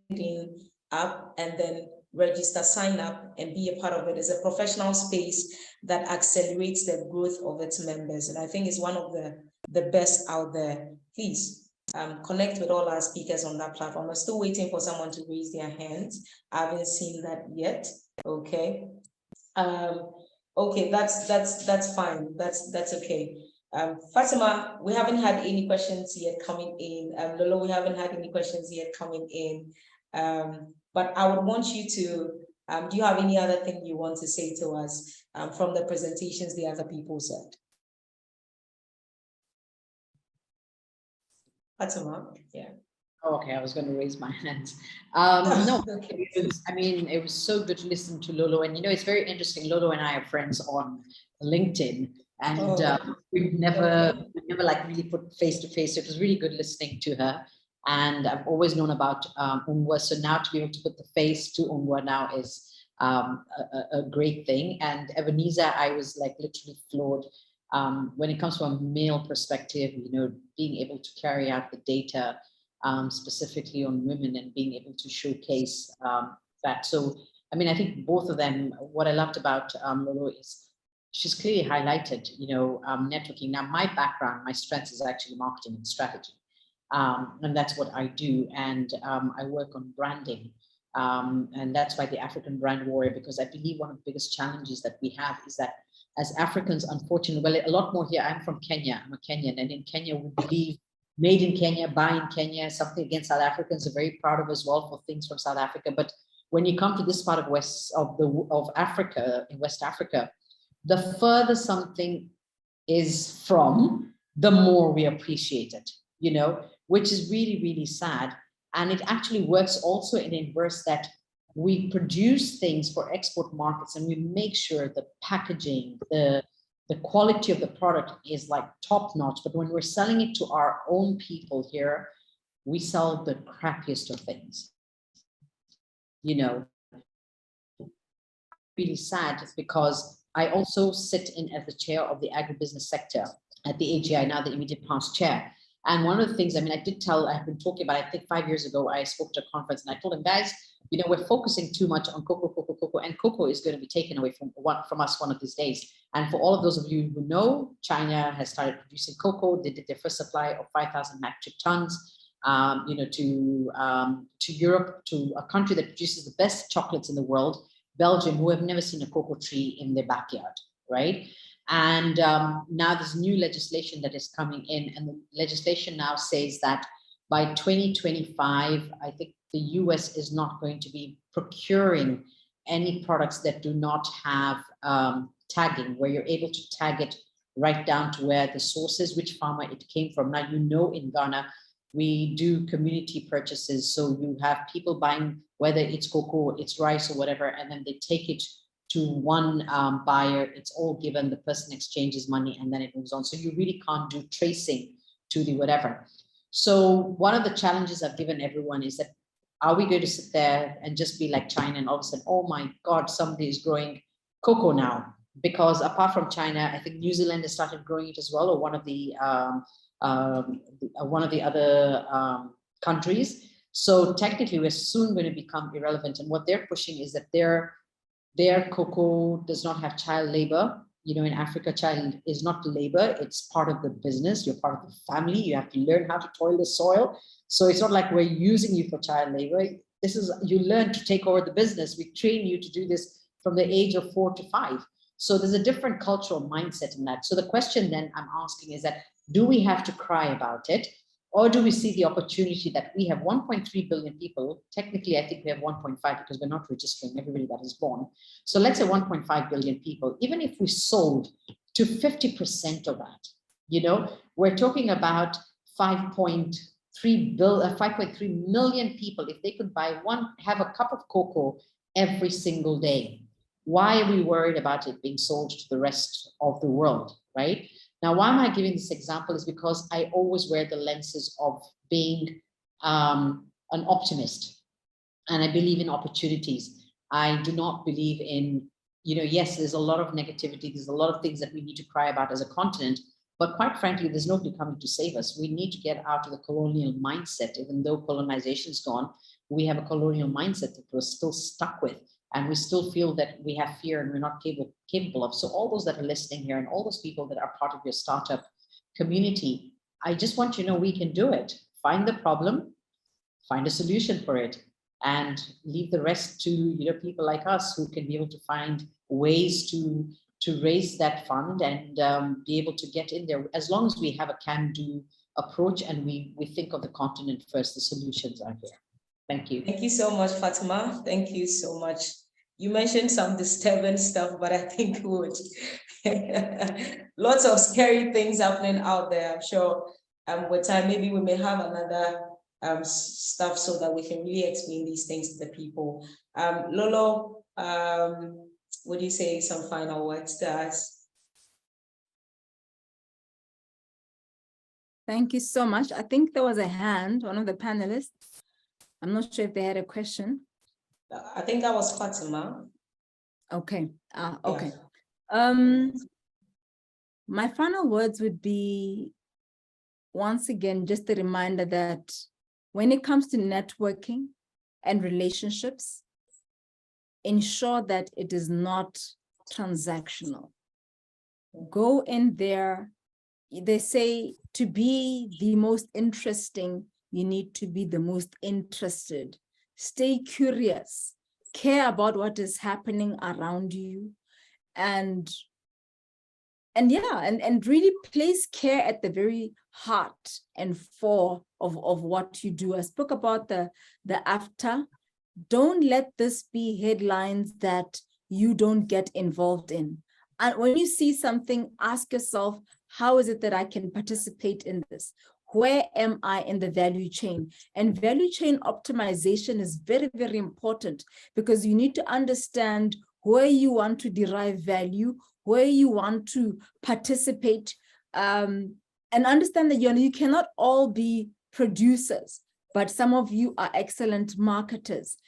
app, and then register, sign up, and be a part of it. It's a professional space that accelerates the growth of its members. And I think it's one of the best out there. Please connect with all our speakers on that platform. I'm still waiting for someone to raise their hands. I haven't seen that yet. Okay. Okay, that's fine. That's okay. Fatima, we haven't had any questions yet coming in. Lolo, we haven't had any questions yet coming in. But I would want you to, do you have any other thing you want to say to us from the presentations the other people said? Fatima, yeah. Oh, okay, I was going to raise my hand. No, Okay. it was so good to listen to Lolo. And, it's very interesting. Lolo and I are friends on LinkedIn. And we've never like really put face to face. So it was really good listening to her. And I've always known about UNWA. So now to be able to put the face to UNWA now is a great thing. And Ebenezer, I was like literally floored when it comes from a male perspective, being able to carry out the data specifically on women and being able to showcase that. So, I think both of them, what I loved about Lolo is she's clearly highlighted, networking. Now, my background, my strength is actually marketing and strategy. And that's what I do. And I work on branding. And that's why the African brand warrior, because I believe one of the biggest challenges that we have is that as Africans, unfortunately, well, a lot more here. I'm from Kenya. I'm a Kenyan. And in Kenya, we believe made in Kenya, buy in Kenya, something against South Africans are very proud of as well for things from South Africa. But when you come to this part of Africa, in West Africa, the further something is from, the more we appreciate it, which is really, really sad. And it actually works also in inverse that we produce things for export markets and we make sure the packaging, the quality of the product is like top notch. But when we're selling it to our own people here, we sell the crappiest of things. Really sad because I also sit in as the chair of the agribusiness sector at the AGI, now the immediate past chair. And one of the things, I've been talking about, I think 5 years ago, I spoke to a conference and I told them, guys, we're focusing too much on cocoa, and cocoa is going to be taken away from us one of these days. And for all of those of you who know, China has started producing cocoa. They did their first supply of 5,000 metric tons, to Europe, to a country that produces the best chocolates in the world, Belgium, who have never seen a cocoa tree in their backyard, right? And now there's new legislation that is coming in, and the legislation now says that by 2025, I think the US is not going to be procuring any products that do not have tagging, where you're able to tag it right down to where the source is, which farmer it came from. Now, in Ghana, we do community purchases. So you have people buying, whether it's cocoa, it's rice or whatever, and then they take it to one buyer. It's all given, the person exchanges money and then it moves on. So you really can't do tracing to the whatever. So one of the challenges I've given everyone is that, are we going to sit there and just be like China and all of a sudden, oh my God, somebody is growing cocoa now? Because apart from China, I think New Zealand has started growing it as well, or one of the other countries. So technically, we're soon going to become irrelevant. And what they're pushing is that their cocoa does not have child labor. In Africa, child is not labor. It's part of the business. You're part of the family. You have to learn how to toil the soil. So it's not like we're using you for child labor. This is, you learn to take over the business. We train you to do this from the age of 4 to 5. So there's a different cultural mindset in that. So the question then I'm asking is that, do we have to cry about it? Or do we see the opportunity that we have 1.3 billion people? Technically, I think we have 1.5 because we're not registering everybody that is born. So let's say 1.5 billion people. Even if we sold to 50% of that, we're talking about 5.2 5.3 million people, if they could have a cup of cocoa every single day, why are we worried about it being sold to the rest of the world, right? Now, why am I giving this example is because I always wear the lenses of being an optimist, and I believe in opportunities. I do not believe in, yes, there's a lot of negativity. There's a lot of things that we need to cry about as a continent, but quite frankly, there's nobody coming to save us. We need to get out of the colonial mindset. Even though colonization is gone, we have a colonial mindset that we're still stuck with, and we still feel that we have fear and we're not capable of. So all those that are listening here and all those people that are part of your startup community, I just want you to know we can do it. Find the problem, find a solution for it, and leave the rest to people like us who can be able to find ways to raise that fund and be able to get in there. As long as we have a can-do approach and we think of the continent first, the solutions are here. Thank you. Thank you so much, Fatima. Thank you so much. You mentioned some disturbing stuff, but I think would lots of scary things happening out there. I'm sure with time, maybe we may have another stuff so that we can really explain these things to the people. Lolo, would you say some final words to us? Thank you so much. I think there was a hand, one of the panelists. I'm not sure if they had a question. I think that was Fatima. Okay. Okay. Yeah. My final words would be, once again, just a reminder that when it comes to networking and relationships, ensure that it is not transactional. Go in there. They say to be the most interesting, you need to be the most interested. Stay curious, care about what is happening around you, and really place care at the very heart and fore of what you do. I spoke about the after. Don't let this be headlines that you don't get involved in. And when you see something, ask yourself, how is it that I can participate in this? Where am I in the value chain? And value chain optimization is very, very important, because you need to understand where you want to derive value, where you want to participate, and understand that you cannot all be producers, but some of you are excellent marketers.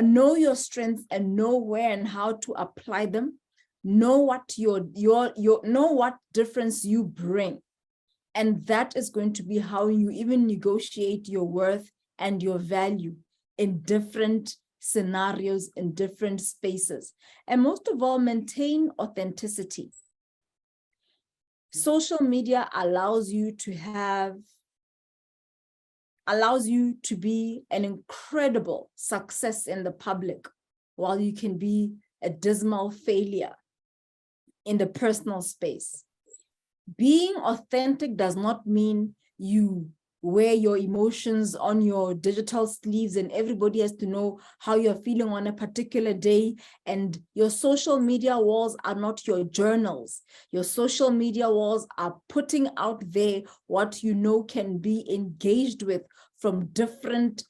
Know your strengths and know where and how to apply them. Know what know what difference you bring. And that is going to be how you even negotiate your worth and your value in different scenarios, in different spaces. And most of all, maintain authenticity. Social media allows you to be an incredible success in the public, while you can be a dismal failure in the personal space. Being authentic does not mean you wear your emotions on your digital sleeves and everybody has to know how you're feeling on a particular day. And your social media walls are not your journals. Your social media walls are putting out there what you know can be engaged with from different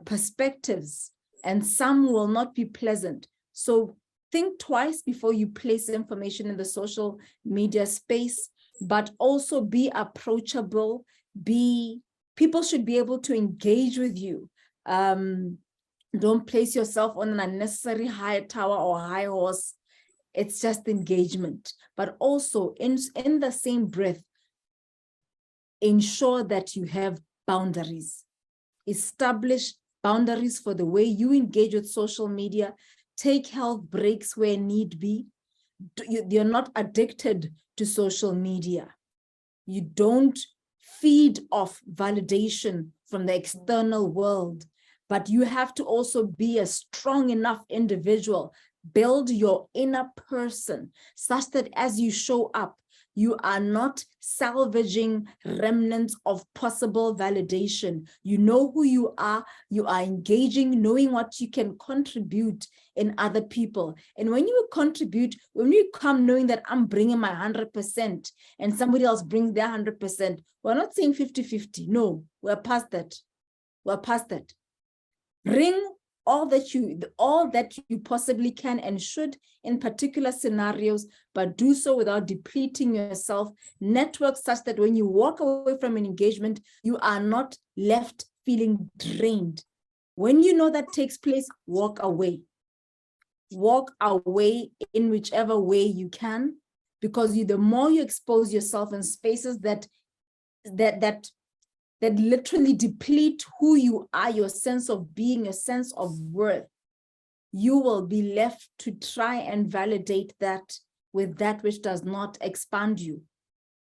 perspectives, and some will not be pleasant. So think twice before you place information in the social media space, but also be approachable. People should be able to engage with you. Don't place yourself on an unnecessary high tower or high horse. It's just engagement. But also in the same breath, ensure that you have boundaries. Establish boundaries for the way you engage with social media. Take health breaks where need be. You're not addicted to social media. You don't feed off validation from the external world, but you have to also be a strong enough individual. Build your inner person such that as you show up, You are not salvaging remnants of possible validation. You know who you are engaging, knowing what you can contribute in other people. And when you contribute, when you come knowing that I'm bringing my 100% and somebody else brings their 100%, we're not saying 50-50. No, we're past that. We're past that. Bring all that you possibly can and should in particular scenarios, but do so without depleting yourself. Network such that when you walk away from an engagement, you are not left feeling drained. When you know that takes place, walk away. Walk away in whichever way you can, because the more you expose yourself in spaces that literally deplete who you are, your sense of being, your sense of worth, you will be left to try and validate that with that which does not expand you.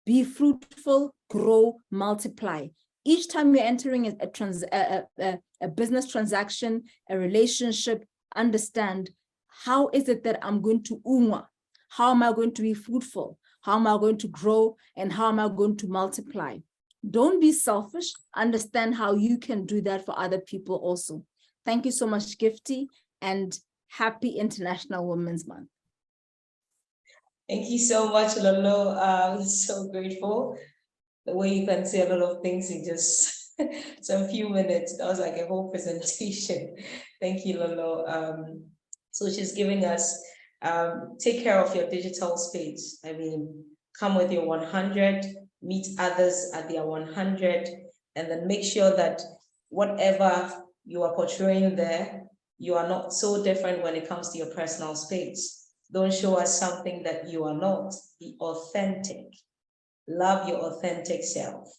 Be fruitful, grow, multiply. Each time you're entering a business transaction, a relationship, understand, how is it that I'm going to unwa? How am I going to be fruitful? How am I going to grow? And how am I going to multiply? Don't be selfish. Understand how you can do that for other people also. Thank you so much, Gifty, and happy International Women's Month. Thank you so much, Lolo. I'm so grateful. The way you can say a lot of things in just some few minutes. That was like a whole presentation. Thank you, Lolo. So she's giving us, take care of your digital space. I mean, come with your 100, meet others at their 100, and then make sure that whatever you are portraying there, you are not so different when it comes to your personal space. Don't show us something that you are not. Be authentic. Love your authentic self.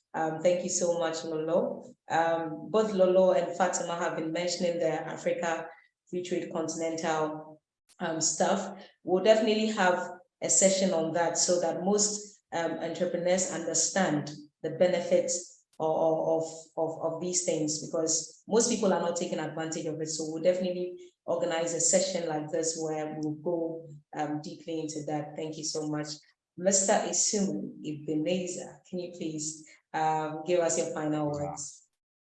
Thank you so much, Lolo. Both Lolo and Fatima have been mentioning the Africa Free Trade Continental stuff. We'll definitely have a session on that so that most entrepreneurs understand the benefits of these things, because most people are not taking advantage of it. So we'll definitely organize a session like this where we'll go deeply into that. Thank you so much. Mr. Isumu Ebenezer, can you please give us your final words?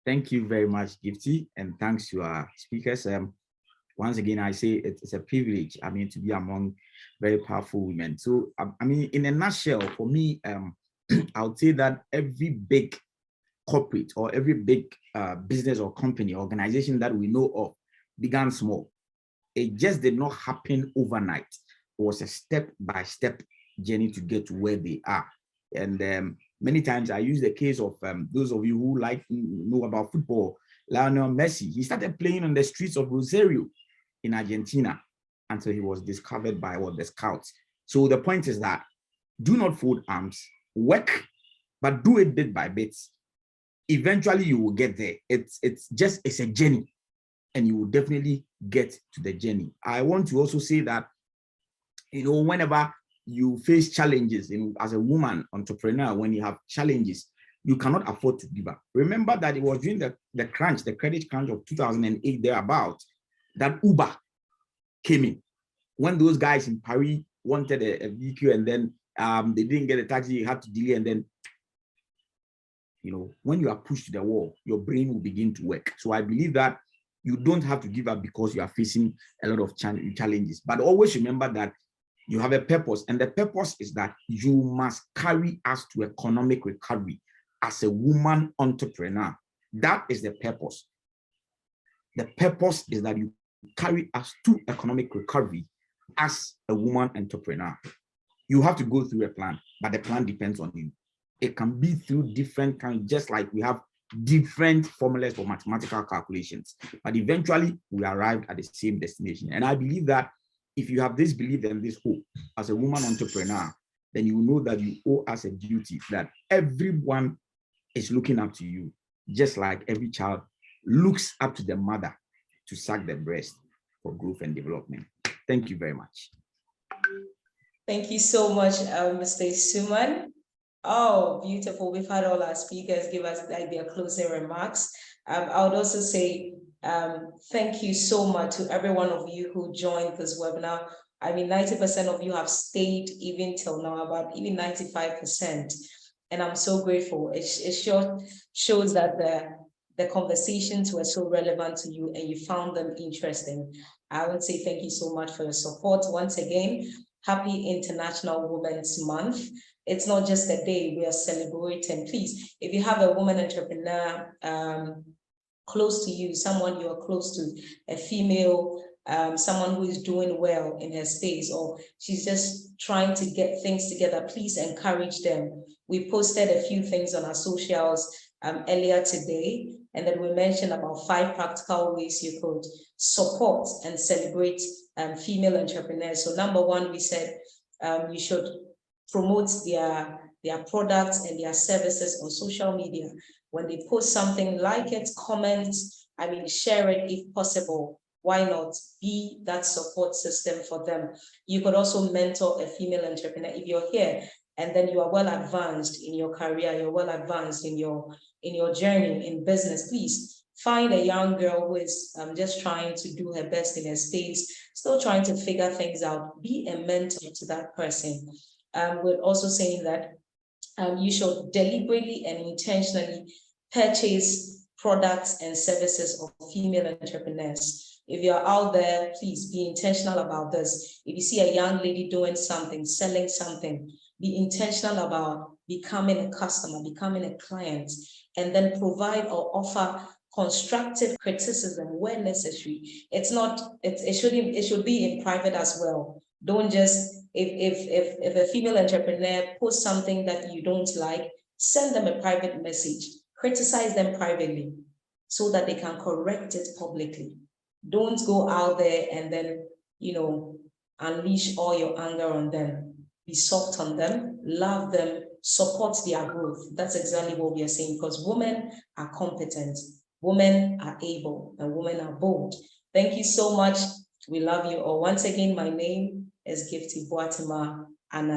Thank you very much, Gifty, and thanks to our speakers. Once again, I say it's a privilege, I mean, to be among very powerful women. So, I mean, in a nutshell, for me, I would say that every big corporate or every big business or company, organization that we know of began small. It just did not happen overnight. It was a step-by-step journey to get to where they are. And many times I use the case of those of you who know about football, Lionel Messi. He started playing on the streets of Rosario in Argentina until he was discovered by the scouts. So the point is that do not fold arms, work, but do it bit by bit. Eventually you will get there. It's a journey, and you will definitely get to the journey. I want to also say that, you know, whenever you face challenges as a woman entrepreneur, when you have challenges, you cannot afford to give up. Remember that it was during the credit crunch of 2008 thereabout, that Uber came in. When those guys in Paris wanted a vehicle and then they didn't get a taxi, you had to delay, and then, you know, when you are pushed to the wall, your brain will begin to work. So I believe that you don't have to give up because you are facing a lot of challenges, but always remember that you have a purpose, and the purpose is that you must carry us to economic recovery as a woman entrepreneur. That is the purpose. The purpose is that you carry us to economic recovery as a woman entrepreneur. You have to go through a plan, but the plan depends on you. It can be through different kinds, just like we have different formulas for mathematical calculations, but eventually we arrived at the same destination. And I believe that if you have this belief and this hope as a woman entrepreneur, then you know that you owe us a duty, that everyone is looking up to you, just like every child looks up to the mother to suck the breast for growth and development. Thank you very much. Thank you so much, Mr. Suman. Oh, beautiful. We've had all our speakers give us like their closing remarks. I would also say thank you so much to every one of you who joined this webinar. I mean, 90% of you have stayed even till now, about even 95%. And I'm so grateful. It shows that the conversations were so relevant to you and you found them interesting. I would say thank you so much for your support. Once again, happy International Women's Month. It's not just a day, we are celebrating. Please, if you have a woman entrepreneur close to you, someone you are close to, a female, someone who is doing well in her space, or she's just trying to get things together, please encourage them. We posted a few things on our socials earlier today, and then we mentioned about 5 practical ways you could support and celebrate female entrepreneurs. So number 1, we said you should promote their products and their services on social media. When they post something, like it, comment, I mean, share it if possible. Why not be that support system for them? You could also mentor a female entrepreneur. If you're here and then you are well advanced in your career, you're well advanced in your journey in business, please find a young girl who is just trying to do her best in her space, still trying to figure things out. Be a mentor to that person. We're also saying that you should deliberately and intentionally purchase products and services of female entrepreneurs. If you're out there, please be intentional about this. If you see a young lady doing something, selling something, be intentional about becoming a customer, becoming a client, and then provide or offer constructive criticism where necessary. It's not, it should be in private as well. Don't just, if a female entrepreneur posts something that you don't like, send them a private message, criticize them privately so that they can correct it publicly. Don't go out there and then, unleash all your anger on them. Be soft on them, love them, support their growth. That's exactly what we are saying, because women are competent, women are able, and women are bold. Thank you so much. We love you all. Once again, my name is Gifty Boatima, and